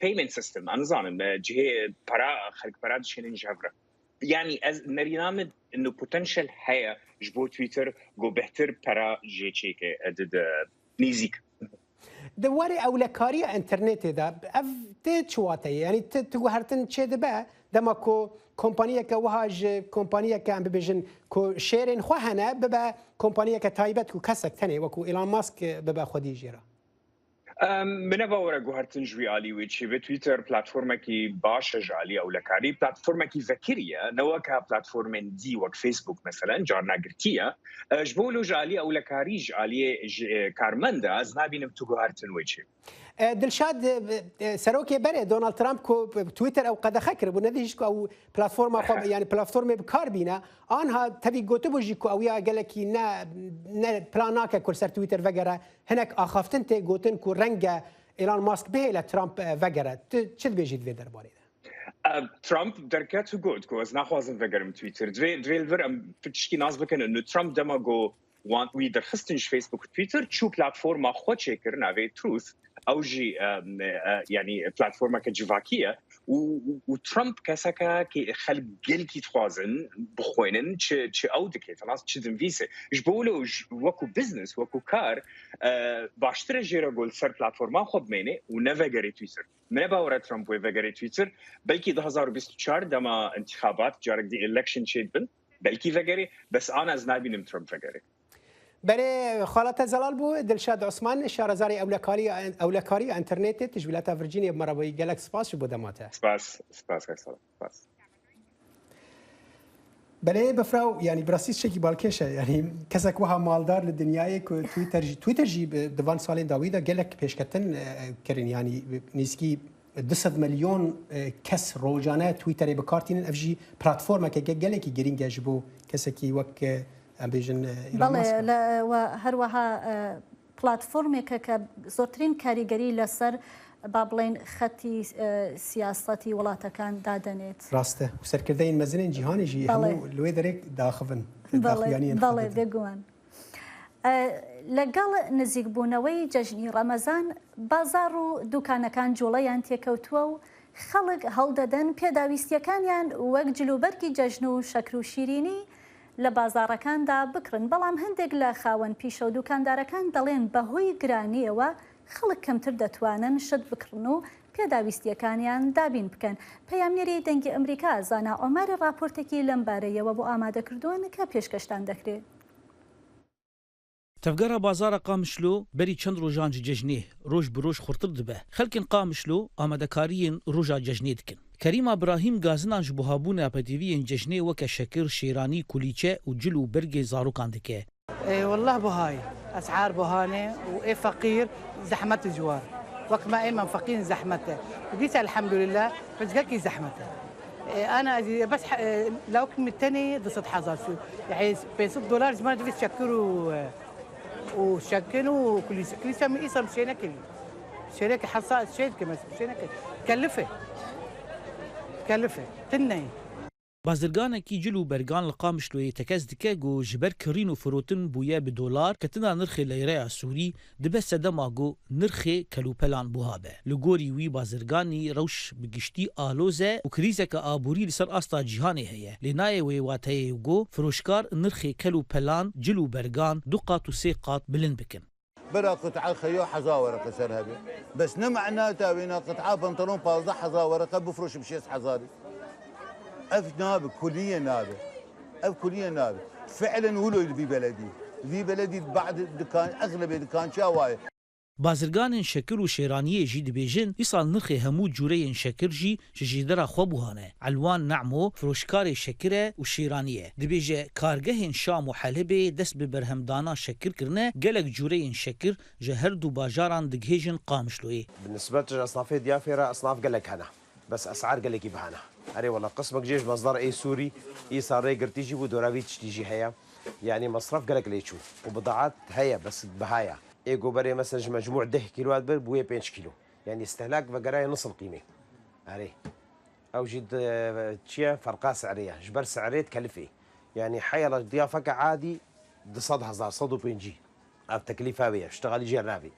بايمنت سيستم انا ظانم جهه برا خلق براد شنين جافرا يعني از نرينامد انه بوتنشال هيا جبو تويتر جو بهتر برا جي تشيكي ادد نيزيك دواري اولكاريا انترنت ده اف تشواتي يعني تغهرتن تشد با دماكو كومبانيا كوهاج كومبانيا كان ببيجن كو شيرين خو هنا ببا كومبانيا كتايبت كو كسك ثاني وكو ايلون ماسك ببا خدي جيرا من باور غهرتن جوي علي ويتشي بتويتر بلاتفورما كي باش جالي او لكاري بلاتفورما كي ذكريه نوكا بلاتفورم دي وك فيسبوك مثلا جارنا غرتيا جبولو جالي او لكاري جالي كارمندا زنابين بتو غهرتن ويتشي دلشاد سروكي بري دونالد ترامب كو تويتر او قد خكر بناديش او بلاتفورما خو يعني بلاتفورم بكاربينا انها تبي غوتبوجي كو او يا قالكي نا بلاناك كل سر تويتر فغرا هناك اخافتن تي غوتن كو رنجا ئیلان ماسک بهێ لە ترامپ ڤەگەرە چ دەبێژیت وێ دەربارەیدا ترامپ دەرکات و گوت کو ez naxwazim vegerim Twitter divê vir em tişkî nas bikin nu Trump dema got wî derxistin ji Facebook û Twitter çû platforma xwe çêkirin avê Truth ew jî yanî platformeke civakî ye û Trump keseka kê xelk gelkî dixwazin bixwênin çi ew dike nas çi dinivîse ji bo wilo wekû business wekû kar baştir e jêra gol ser platforma xwe bimêne û nevegerê Twitter من باور ترامپ و وگری توییتر بلکی 2024 دما انتخابات جارك دي election شيد بن بلکی وگری بس انا از نبینم ترامپ وگری برای خالت زلال بو دلشاد عثمان شارزاری اولکاری انترنت تجویلات ورجینیا مربوی گلک سپاس بو دماته سپاس سپاس بله بفراو يعني براسيس شيء بالكشه يعني كسك وها مالدار للدنيا كو تويتر جي دوان سالين داويدا قالك بيشكتن كرين يعني نيسكي 200 مليون كس روجانه تويتر بكارتين افجي بلاتفورم كقالك جرين جاجبو كسكي وك امبيجن بله وهروها بلاتفورمك كزورترين كاريغري لسر بابلين خطي سياستي وڵاتەکان دادەنێت ڕاستە و سەرکردەی مەزنین جیهانیژی هەموو لێ دەرێک داخبن دەڵێ دەگوان لەگەڵ نزیکبوونەوەی جەژنی ڕەمەزان بازار و دوکانەکان جوڵەیان تێکەوتووە و خەڵک هەڵدەدەن پێداویستیەکانیان وەک جلوبەرگی جەژن و شەکر و شیرینی لە بازارەکاندا بکڕن بەڵام هەندێک لە خاوەن پیشە و دوکاندارەکان دەڵێن بەهۆی گرانیەوە خەڵک کەمتر دەتوانن شت بکڕن و پێداویستیەکانیان دابین بکەن پەیامنێری دەنگی ئەمریکا زانا ئۆماری راپۆرتێکی لەم بارەیەوە بۆ ئامادەکردوون کە پێشکەشتان دەکرێت تەفگەرە بازارە قامشلۆ بەری چەند ڕۆژانجی جەژنێ ڕۆژ بڕۆژ خورتر دەبە خەڵکن قامشلۆ ئامادەکاریین ڕۆژا جەژنێ دکن کەریما براهیم گازنان ji buhabûna pêdiviyên cejnê weke şekir şêranî kulîçe û cil û bergê zarokan dike والله بهاي اسعار بهانه وايه فقير زحمه الجوار وقت ما ايمن فقير زحمته وقيت الحمد لله بس قاكي زحمته انا بس لو كنت الثاني دست حظر يعني ب $6 زمان تبي تشكروا وشكنوا كل شيء من اسم مشينا كل شركه حصاد شيء كما مشينا كلفه تنين بازرگانێکی جل و بەرگان لە قامشلۆیە تەکەس دکە گۆ ji ber kirîn û firotin bûye bi dolar ketina nirxê leyreya Sûrî dibe sedema got nirxê kelûpelan buha be. Li gorî wî bazirganî rewş bi giştî aloz e û krîzeke aborî li ser asta cîhanê heye. Lê nayê wê wateyê got firoşkar nirxê kelûpelan cil û bergan 2 qat û 3 qat bilind bikin. بلا قطعة خيو حزاورة كسرها بي بس نمعناتها بينا قطعة بنطلون فاضة حزاورة بفرش بشيس حزاري اف نابه كليه نابه اف كليه نابه فعلا ولو في بلدي بعد دكان اغلب دكان شاوايه بازرگانên şekir û şêraniyê jî dibêjin îsal nirxê hemû cureyên şekir jî ji jîdera xwe bûhane elwan nemo firoşkarê şekir e û şêraniyê dibêje kargehên Şam û Helebê dest bi berhemdana şekir kirine gelek cureyên şekir ji her du bajaran digihêjin Qamişloyê بالنسبة لأصنافي ديافرة أصناف قلك هنا بس أسعار قلك بهنا أري والله قسمك جيش مصدر أي سوري إي صار ريجر تيجي ودورافيتش تيجي هيا يعني مصرف قلك ليشو وبضاعات هيا بس بهايا إيه جوبري مثلا مجموع 10 كيلوات بويا 5 كيلو يعني استهلاك بقرايا نص القيمة أري أو جد تشيا فرقات سعرية جبر سعرية تكلفي يعني حيلا ضيافك عادي صد هزار صدو بينجي أب تكلفة بيا اشتغل جرابي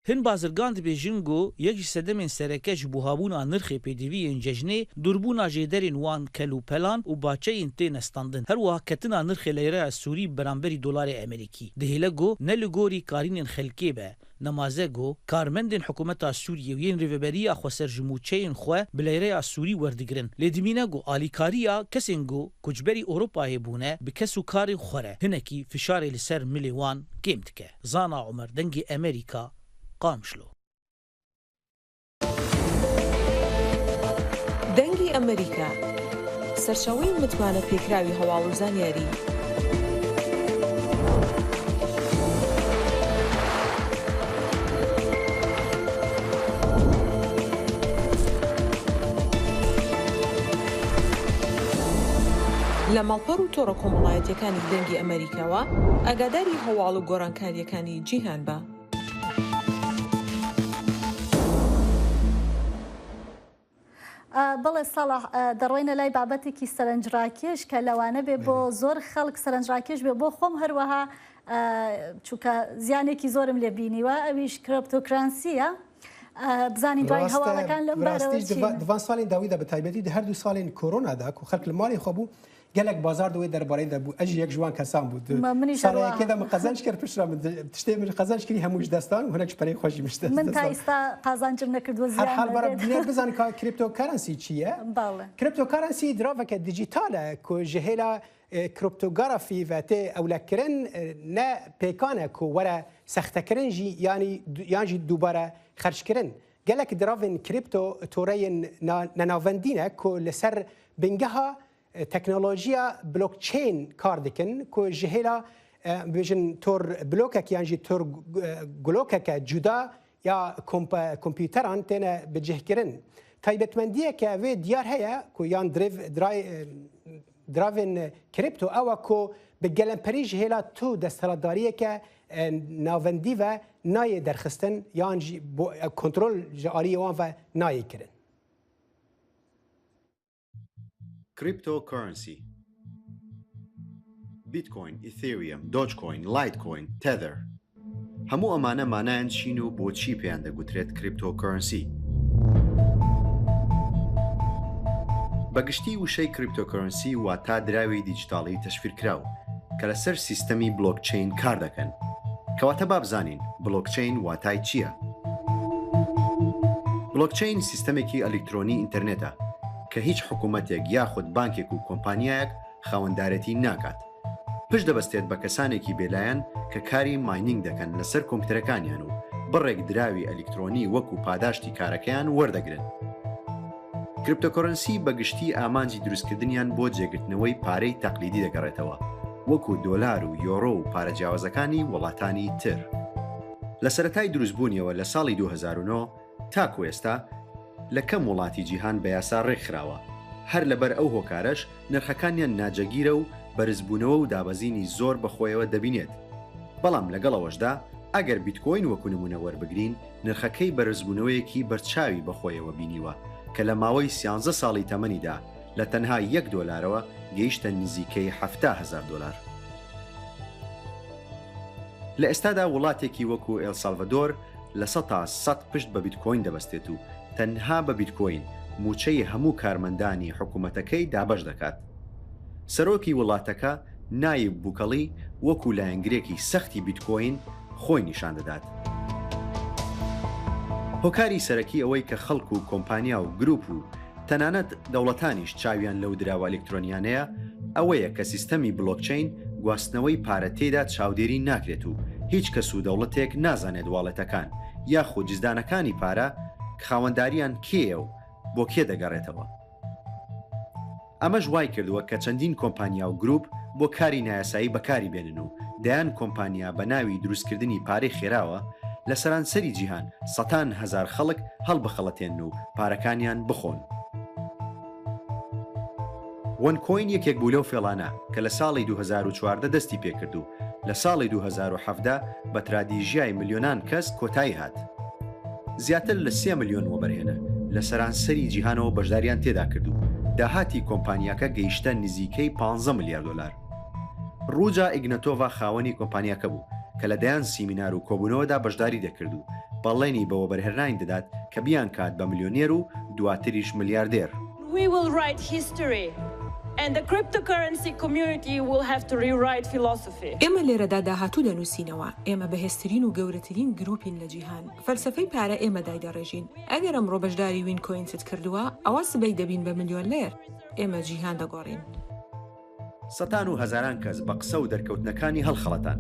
Hin bazirgan dibêjin got yek ji sedemên sereke ji buhabûna nirxê pêdiviyên cejnê durbûna jêderên wan kel û pelan û baçeyên tê nestandin her wiha ketina nirxê leyreya Sûrî beramberî dolarê Amerîkî dihêle got ne li gorî karînên xelkê be nemaze got karmendên hikûmeta Sûriyê û yên rêveberiya xweser ji mûçeyên xwe bi leyreya Sûrî werdigirin lê dimîne got alîkariya kesên got koçberî Ewropayê bûne bi kes û karên xwe re hinekî fişarê li ser milê wan kêm dike Zana Umer dengê Amerîka قامشلو دەنگی ئەمریکا سەرچاوەی متمانە پێکراوی هەواڵ و زانیاری لە ماڵپەڕ و تۆڕە کۆمەڵایەتیەکانی دەنگی ئەمریکاوە ئاگاداری هەواڵ و گۆڕانکاریەکانی جیهان بە بەڵێ ساڵح دەڕۆینە لای بابەتێکی سەرنجڕاکێش کە لەوانە بێ بۆ زۆر خەڵک سەرنجڕاکێش بێ بۆ خۆم هەروەها چونکە زیانێکی زۆرم لێ بینیوە ئەویش کریپتۆکرانسیە بزانین دوای هەواڵەکان لەم بارەوە دوان ساڵین داویدا بە تایبەتی هەردوو ساڵین کۆرۆنادا و خەڵک لە ماڵی خۆبوو gelek bazar doê derbarê de bû ez jî yek ji wan kesan bû salekê de min qezanc kir pişra min tiştê min qezanc kirî hemû ji destan û hinek ji perê xwe jî min ji min ta îsta qazancim nekirdiwe ziyan her hal bara binêr bizanî ka kriptokaransî çi ye kriptokaransî diraveke dijîtal e ku ji hêla kriptografî ve tê ewlekkirin ne pêkan e ku were sextekirin jî yan jî dubare xerçkirin gelek diravên kripto toreyên nenavendî ne ku li ser bingeha teknolojiya blockchain kar dikin ku ji hêla bijin tor blokekî yan jî tor glokeke cuda ya kompîteran têne bicihkirin. Taybetmendiyeke vê diyar heye ku yan diravên kripto ew ku bi gelemperî ji hêla tu desthilatdariyeke navendî ve nayê derxistin yan jî kontrol ji aliyê wan ve nayê kirin. Cryptocurrency Bitcoin, Ethereum, Dogecoin, Litecoin, Tether هەموو ئەمانە مانایان چین و بۆچی پێیان دەگوترێت کریپتۆکەرنسی بەگشتی وشەی کریپتۆکەرنسی واتە دراوی دیجیتاڵی تەشفیرکراو کە لەسەر سیستەمی بلۆکچین کار دەکەن کەواتە با بزانین بلۆکچین واتای چییە؟ بلۆکچین سیستەمێکی ئەلکترۆنی ئینتەرنێتە کە هیچ حکوومەتێک یاخود بانکێک و کۆمپانیایەک خاوەندارەتی ناکات پشت دەبەستێت بە کەسانێکی بێلایەن کە کاری ماینینگ دەکەن لەسەر کۆمپیوتەرەکانیان و بڕێک دراوی ئەلکترۆنی وەکو پاداشتی کارەکەیان وەردەگرن کریپتۆکەرنسی بەگشتی ئامانجی دروستکردنیان بۆ جێگرتنەوەی پارەی تەقلیدی دەگەڕێتەوە وەکو دۆلار و یۆرۆ و پارە جیاوازەکانی وڵاتانی تر لە سەرەتای دروستبوونیەوە لە ساڵی 2009 تاکو ئێستا لە کەم وڵاتی جیهان بە یاسا ڕێکخراوە هەر لەبەر ئەو هۆکارەش نرخەکانیان ناجەگیرە و بەرزبوونەوە و دابەزینی زۆر بەخۆیەوە دەبینێت بەڵام لەگەڵەوەشدا ئەگەر بیتکۆین وەکو نمونە وەربگرین نرخەکەی بەرزبوونەوەیەکی بەرچاوی بەخۆیەوە بینیوە کە لە ماوەی 13 ساڵی تەمەنیدا لە تەنها $1 گەیشتە نزیکەی $70,000 لە ئێستادا وڵاتێکی وەکو ئێلسالڤەدۆر لە 100 پشت بە بیتکۆین دەبەستێت و تەنها بە بیتکۆین موچەی هەموو کارمەندانی حکوومەتەکەی دابەش دەکات سەرۆکی وڵاتەکە نایب بووکەڵی وەکو لایەنگرێکی سەختی بیتکۆین خۆی نیشان دەدات هۆکاری سەرەکی ئەوەی کە خەڵک و کۆمپانیا و گروپ و تەنانەت دەوڵەتانیش چاویان لەو دراوە ئەلکترۆنیانەیە ئەوەیە کە سیستەمی بلۆکچین گواستنەوەی پارە تێدا چاودێری ناکرێت و هیچ کەس و دەوڵەتێک نازانێت واڵەتەکان یاخود جزدانەکانی پارە خاوەنداریان کێیە و بۆ کێ دەگەڕێتەوە ئەمەش وای کردووە کە چەندین کۆمپانیا و گروپ بۆ کاری نایاسایی بەکاری بێنن و دەیان کۆمپانیا بە ناوی دروستکردنی پارەی خێراوە لە سەرانسەری جیهان سەتان هەزار خەڵک هەڵبخەڵەتێن و پارەکانیان بخۆن وەنکۆین یەکێک بوو لەو فێڵانە کە لە ساڵی 2014 دەستی پێکرد و لە ساڵی 2017 بە ترادیژیای ملیۆنان کەس کۆتایی هات زیاتر لە 3 ملیۆن وەبەرهێنە لە سەرانسەری جیهانەوە بەشداریان تێدا کرد و داهاتی کۆمپانیاکە گەیشتە نزیکەی $15 ملیارد ڕوجا ئیگنەتۆڤا خاوەنی کۆمپانیاکە بوو کە لە دەیان سیمینار و کۆبوونەوەدا بەشداری دەکرد و بەڵێنی بەوە بەرهێنانی دەدات کە بیان کات بە ملیۆنێر و دواتریش ملیاردێر We will write history and the cryptocurrency community will have to rewrite philosophy. ئێمە لێرەدا داهاتوو دەنووسینەوە ئێمە بەهێزترین و گەورەترین گروپین لە جیهان فەلسفەی پارە ئێمە دایدەڕێژین ئەگەر ئەمڕۆ بەشداری وین کۆینست کردووە ئەوە سبەی دەبین بە ملیۆن لێر ئێمە جیهان دەگۆڕین سەتان و هەزاران کەس بە قسە و دەرکەوتنەکانی هەڵخەڵەتان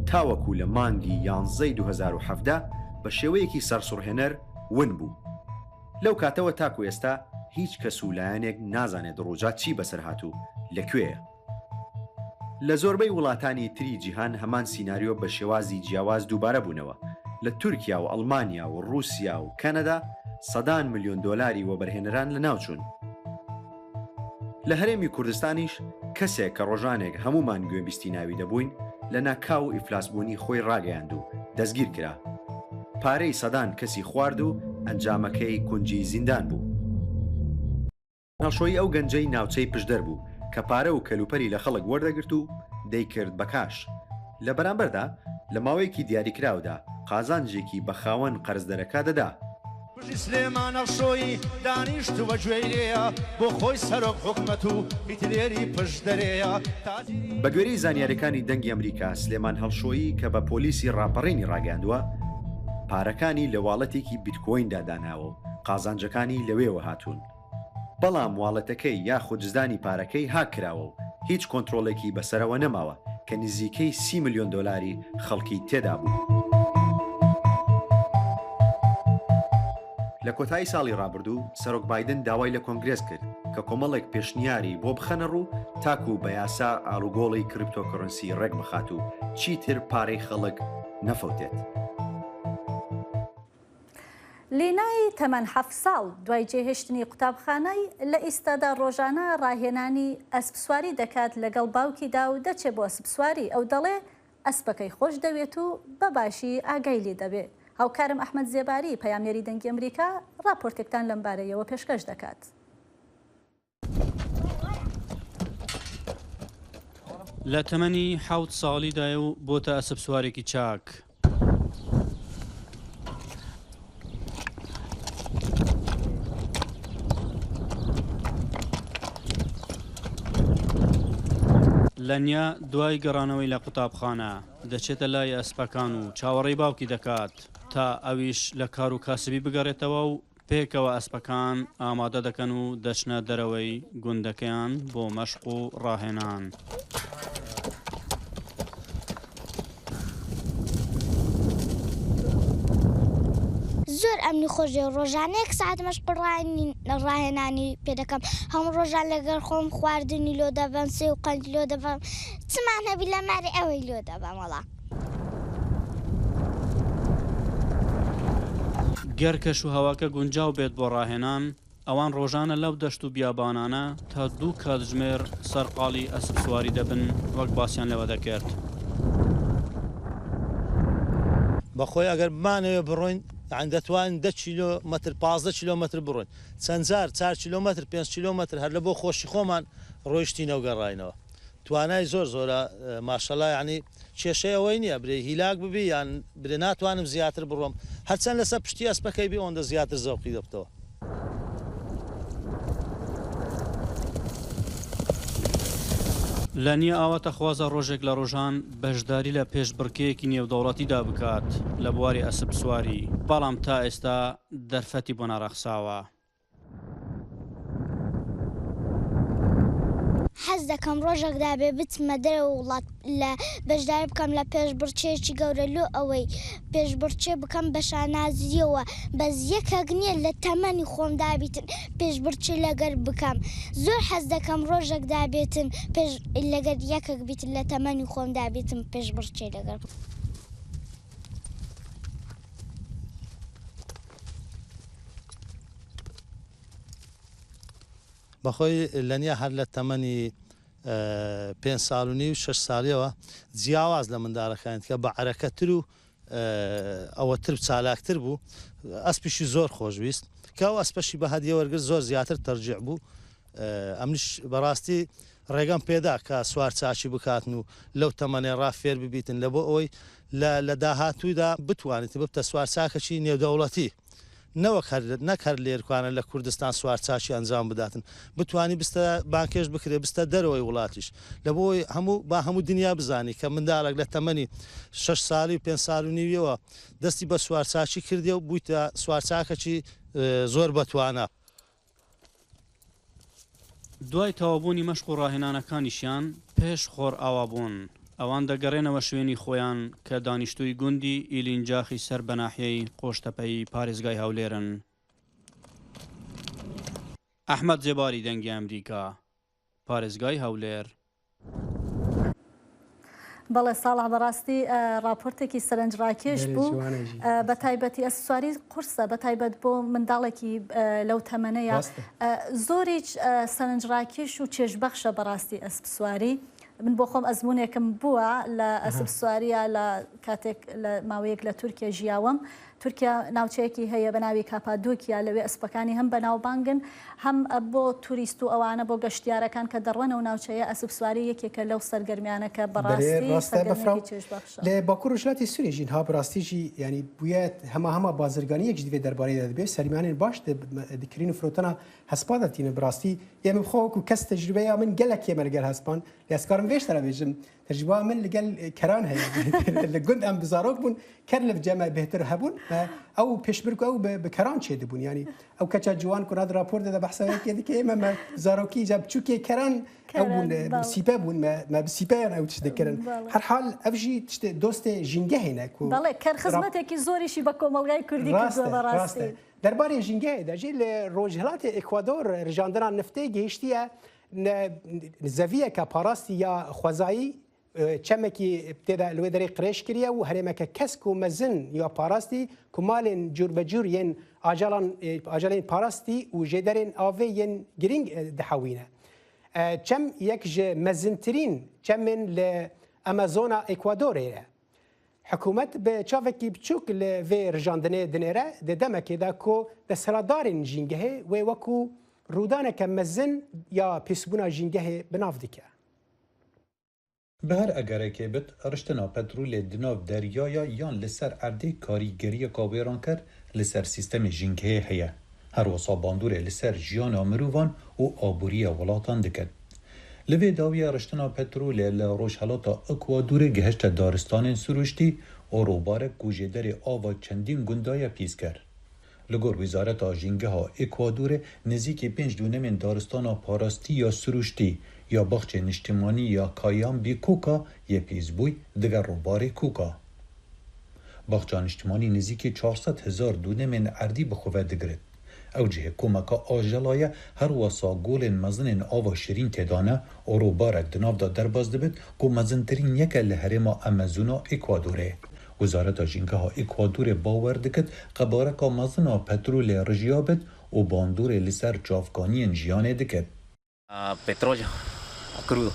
تاوەکو لە مانگی 11 2017 بە شێوەیەکی سەرسوڕهێنەر ون بوو لەو کاتەوە تاکو ئێستا هیچ کەس و لایەنێک نازانێت ڕۆژات چی بەسەر هاتوو لەکوێیە لە زۆربەی وڵاتانی تری جیهان هەمان سیناریۆ بە شێوازی جیاواز دووبارە بوونەوە لە تورکیا و ئەڵمانیا و رووسیا و کەنەدا $100 ملیۆن وەبەرهێنەران لە ناوچوون لە هەرێمی کوردستانیش کەسێک کە ڕۆژانێک هەمومان گوێبیستی ناوی دەبووین لە ناکاو ئیفلاسبوونی خۆی ڕاگەیاند و دەستگیر کرا پارەی سەدان کەسی خوارد و ئەنجامەکەی کونجی زیندان بوو هەڵشۆی ئەو گەنجەی ناوچەی پشدەر بوو کە پارە و کەلوپەری لە خەڵک وەردەگرت و دەیکرد بە کاش. لە بەرامبەردا لە ماوەیەکی دیاریکراودا قازانجێکی بە خاوەن قەرزدەرەکە دەدا. سلێمانە شۆی دانیشت وە گوێرەیە بۆ خۆی سەرۆک حکومەت و هیتلێری پشدەرەیە. بە گوێرەی زانیاریەکانی دەنگی ئەمریکا سلێمان هەڵشۆیی کە بە پۆلیسی ڕاپەڕێنی ڕاگەاندووە پارەکانی لە واڵەتێکی بیتکۆیندا داناوە و قازانجەکانی لەوێوە هاتوون. بەڵام واڵەتەکەی یاخود جزدانی پارەکەی هاکراوە و هیچ کۆنتترۆلێکی بەسەرەوە نەماوە کە نزیکەی 30 ملیۆن دلاری خەڵکی تێدا بوو. لە کۆتایی ساڵی ڕابردوو سەرۆک بایدن داوای لە کۆنگرێس کرد کە کۆمەڵێک پێشنیاری بۆ بخەنە ڕوو تاکو بە یاسا ئاڵوگۆڵی کریپتۆکۆرنسی ڕێک بخات و چیتر پارەی خەڵک نەفەوتێت. لێنای تەمەن 7 ساڵ دوای جێهێشتنی قوتابخانەی لە ئیستادا ڕۆژانە ڕاهێنانی ئەسپسواری دەکات لەگەڵ باوکیدا و دەچێت بۆ ئەسپسواری ئەو دەڵێ ئەسپەکەی خۆش دەوێت و بەباشی ئاگای لێ دەبێت. هاوکارم ئەحمەد زێباری پەیامنێری دەنگی ئەمریکا راپۆرتێکتان لەم بارەیەوە پێشکەش دەکات. لە تەمەنی 7 ساڵیدایە و بۆتە ئەسپسوارێکی چاک. لەنیا دوای گەڕانەوەی لە قوتابخانە دەچێتە لای ئەسپەکان و چاوەڕێی باوکی دەکات تا ئەویش لە کار و کاسبی بگەڕێتەوە و پێکەوە ئەسپەکان ئامادە دەکەن و دەچنە دەرەوەی گوندەکەیان بۆ مەشق و ڕاهێنان. زۆر ئەمنی خۆشی ڕۆژانەیەک سعات مەشق ڕاهێنانی پێ دەکەم. هەموو ڕۆژان لەگەڵ خۆم خواردنی لۆ دەبەم، سێ و قەند لۆ دەبەم، چمان هەبی لە ماری ئەوەی لۆ دەبەم. وەڵا گەرکەش و هەواکە گونجاو بێت بۆ ڕاهێنان ئەوان ڕۆژانە لەو دەشت و بیابانانە تا 2 کاتژمێر سەرقاڵی ئەسپسواری دەبن وەک باسییان لەوە دەکرد. بەخۆی ئەگەر بمانەوێ بڕۆین دەتوانین 10 کیلۆمەتر 15 کیلۆمەتر بڕۆین، چەندجار 4 کیلۆمەتر 5 کیلۆمەتر هەر لە بۆ خۆشی خۆمان ڕۆیشتینەوە گەڕاینەوە. توانای زۆر زۆرە ماشەڵای ینی کێشەی ئەوەی نییە برێ هیلاک ببی یان برێ ناتوانم زیاتر بڕۆم، هەرچەند لەسەر پشتی ئەسپەکەی بێ ئەوەندە زیاتر زەوقی دەبتەوە. لە نییە ئاواتە خوازە ڕۆژێک لە ڕۆژان بەشداری لە پێشبڕکەیەکی نێودەوڵەتیدا بکات لە بواری ئەسپسواری، بەڵام تا ئێستا دەرفەتی بۆ ناڕەخساوە. حەز دەکەم ڕۆژێکدا بێ بچمە دەرەوە وڵات لە بەشداری بکەم لە پێشبڕچێکی گەورە لۆ ئەوەی پێشبڕچێ بکەم بە شانازیەوە بەس یەکێک نییە لە تەمەنی خۆمدا بیتن پێشبڕچێ لەگەر بکەم. زۆر حەز دەکەم ڕۆژێکدا بێتن لەگەر یەکێک بیتن لە تەمەنی خۆمدا بیتم پێشبڕچێ لەگەر. بەخۆی لەنیا هەر لە تەمەنی 5 ساڵ و نیو 6 ساڵیەوە جیاواز لە منداڵەکانت کە بە عەرەکەتر و ئەوە تر چالاکتر بوو، ئەسپیشی زۆر خۆشویست کە ئەو ئەسپەشی بە هەدیە وەرگرت زۆر زیاتر تەرجیع بوو. ئەمنیش بەڕاستی ڕێگەم پێدا کە سوار چاچی بکاتن و لەو تەمەنێ ڕافێر ببیتن لە بۆ ئەوەی لە داهاتوودا بتوانیت ببتە سوار چاکەی نێودەوڵەتی نەک هەر لێرکوانە لە کوردستان سوار چاچی ئەنجام بداتن، بتانی بستە بانکێش بکرێ بستە دەرەوەی وڵاتیش لە بۆی هەموو دنیا بزانی کە منداڵێک لە تەمەنی 6 ساڵی و 5 ساڵ و نیویەوە دەستی بە سوار چاچی کردێ و بوویتە سوار چاکەی زۆر بەتوانە. دوای تەوابوونی مەشق و ڕاهێنانەکانیشیان پێش خۆر ئاوابوون ئەوان دەگەڕێنەوە شوێنی خۆیان کە دانیشتووی گوندی ئیلینجاخی سەر بەناحیەی قۆشتەپەی پارێزگای هەولێرن. ئەحمەد زێباری دەنگی ئەمریکا، پارێزگای هەولێر. بەڵێ ساڵح بەڕاستی راپۆرتێکی سەرنجڕاکێش بوو بە تایبەتی ئەسواری قورسە بە تایبەت بۆ منداڵێکی لەو تەمەنەیە زۆریش سەرنجڕاکێش و چێژبەخشە بەڕاستی ئەسپسواری. من بۆ خۆم ئەزمونێکم بووە لە ئەسپسواریە لە کاتێک لە ماوەیەک لە تورکیا ژیاوم تورکیا ناوچەیەکی هەیە بە ناوی کاپادۆکیا لەوێ ئەسپەکانی هەم بەناوبانگن هەم بۆ توریست و ئەوانە بۆ گەشتیارەکان کە دەڕوەنەوە ناوچەیە ئەسب سواری یەکێکە لەو سەرگەرمیانەکە بەڕاستی سەرگەرمیێکی چێژبەخشە. لە باکوور و وڵاتی سووریا ژین ها بڕاستیژی ینی بویە هەما بازرگانی یەک دوێ دەربارەی دەبێت سەرمانێن باش دکرین فرۆتەنا هەسپادەتینە بڕاستی ئێمە بخۆوەکو کەس تەجروبەیە من گەلێک ئێمە لەگەل هەسپان لەسکارم وێشترە بێژم تجربه من لەگەل کەران هەیە لە گوند ئەم بزارۆک بوون کەر لە جەمە بهتر هەبوون ئەو پێشبرک ئەو بە کەران چێ دەبوون ینی ئەو کەچە جوان کۆنات راپۆر دەدا بەحسەوەیەکی دیکە ئێمە زارۆکی جا بچووکێ کەران ئەو بوون سیپە بوون ما بسیپەیان ئەو تشت دەکردن هەر حال ئەوژی دۆستێ ژینگە هێنە بەڵێ کەر خزمەتێکی زۆریشی بە کۆمەڵگای کوردی کردووە بەڕاستی دەربارەی ژینگە دەژی لە ڕۆژهڵاتی ئێکوادۆر ڕژاندنان نفتەی گەیشتیە زەڤیەکە پاراستی یا خوازایی چەمێکی تێدا لێ دەرەی قرێش کردە و هەرێمەکە کەسک و مەزن یا پاراستی کومالێن جور بەجور یەن ئاژەڵێن پاراستی و ژێدەرێن ئاوێ یەن گرنگ دەحەوینە. چەم یەک ژە مەزنترین چەمێن لە ئەمەزۆنا ئێکوادۆرەیە. حکوومەت بە چاوێکی بچووک لە vê ڕژاندنێ دنێرە دە دەمەکێدا کۆ دەسەڵاتدارên ژینگەهێ wê وەکو ڕوودانێکە مەزن یا پێسبوونا ژینگەهێ بناو دکە. بهر ئەگەرێکێ بت ڕشتنا پەترولێ دناو دەریایە یان لەسەر ئەردەی کاریگەریە کاوێران کرد لەسەر سیستەمی ژینگەیە هەیە هەروەسا باندورێ لەسەر ژیانە مرۆڤان و ئابووریە وڵاتان دکرد. لەوێ داویە ڕشتنا پەترولێ لە ڕۆژهەڵاتە ئەکوادورێ گەهشتە دارستانên سروشتی و ڕووبارێک و ژێدەرێ ئاوا چەندین گوندایە پیس کرد. لەگۆر ویزارەتا ژینگەها ئێکوادورێ نزیکی 5 دونەمên daristana parastî ya siruştî ya baxçê niştimanî ya Kayambî Kûka yê pîzbûy diger roubarê Kûka. Baxça niştimanî nizîkî 400,000 dûnemên erdî bi xwe ve digirit. Ew cihê komeka ajelaya her wesa golên mezinên ava şirîn têdane û roubarek di nav da derbas dibit ku mezintirîn yeke li herêma Amazona Ekwadorê. Wizareta Jîngeha Ekwadorê bawer dikit qebareka mezina petrolê rijiya bit û bandorê li ser çavkaniyên jiyanê dikit. Petrolê crudo.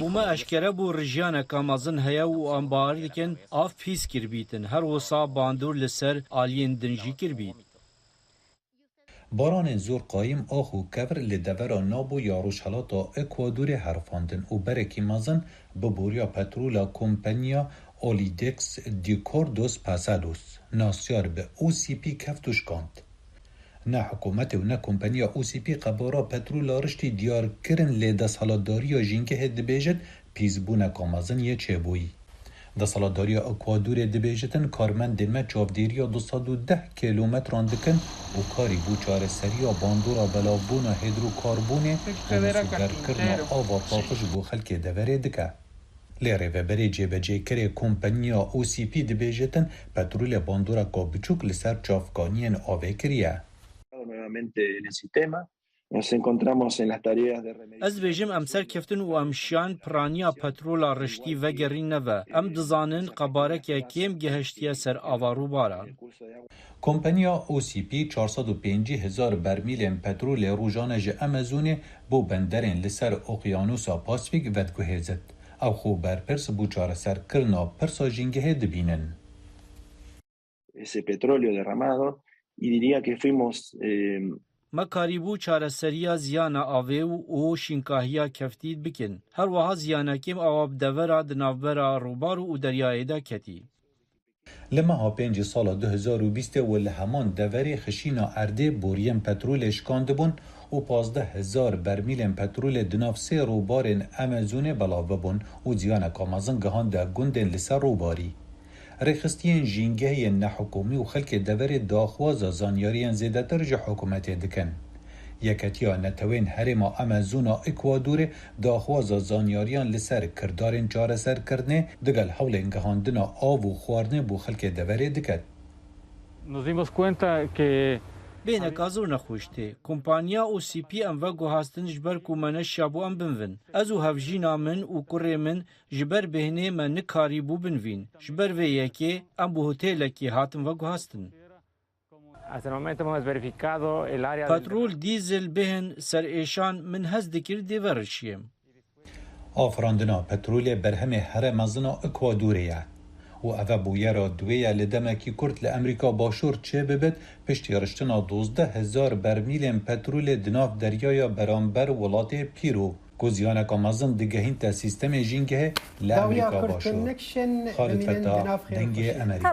Bûme eşkere bû rijyaneka mezin heye û em bawer dikin av pîs kirbîtin her wisa bandor li ser aliyên din jî kirbît. Baranên zor qayîm ax û kevir li devera nabo ya Rojhelata Ekwadorê herfandin û berekî mezin bi boriya petrola kompanya Olidex Dikordos Pasados nasyar bi OCP keftuşkand. Ne hikûmetê û ne kompanya OCP qebara petrola riştî diyarkirin lê deshilatdariya jîngehê dibêjin pîzbûneka mezin yê çêbûyî. Deshilatdariya Ekwadorê dibêjitin karmendên me çavdêriya 210 kilometran dikin û karî bû çareseriya bandora belavbûna hidrokarbonê û sugerkirina ava paqij bû xelkê deverê dike. Lê rêveberê cêbecêkirê kompanya OCP dibêjitin petrolê bandoreka biçûk li ser çavkaniyên avê kiriye. Ez bêjim em serkeftin û em şiyan piraniya petrola riştî vegerîneve. Em dizanin qebarekê kêm gihiştiye ser ava rûbaran. Kompanya OCP 450,000 bermîlên petrolê rojane ji Amazonê bo benderên li ser Okyanusa Pasifîk vedguhêzit. Ew xwe berpirs bû çareserkirina pirsa jîngehê dibînin. Me karîbû çareseriya ziyana avê û şînkahiya keftî bikin. Her wiha ziyanekêm awa bi devera di navbera rûbar û deryayê de ketî. Li meha 5 sala 2020 û li heman deverê xişîna erdê boriyên petrolê şikandibûn û 15,000 bermîlên petrolê di nav sê rûbarên Amazonê belav bibûn û ziyaneka mezin gihande gundên li ser rûbarî. Rêxistiyên jîngehiyên nehikûmî û xelkê deverê daxwaza zanyariyên zêdetir ji hikûmetê dikin. Yeketiya netewên herêma Amazona Ekwadorê daxwaza zanyariyan li ser kirdarên çareserkirinê digel hewlên gihandina av û xwarinê bû xelkê deverê diket. Bêneka zor nexweş tê. Kompanya OCP em veguhastin ji ber ku me neşabû em binvin. Ez û hevjîna min û kurê min ji ber bêhnê me nikarîbû binvîn. Ji ber vê yekê em bi hotelekê hatin veguhastin. Petrol, dîzel bêhin serêşan min hez dikir dê verişiyem. Afirandina petrolê berhemê here mezina Ekwadorê ye. و اوه بویه را دویه لدمکی کرد لامریکا باشور چه ببید پشتی رشتنا 12,000 برمیل پترول دناف دریایا برانبر ولات پیرو گزیانه که مزن دگهین تا سیستم جینگه لامریکا باشور خالد فتاح دنگ امریکا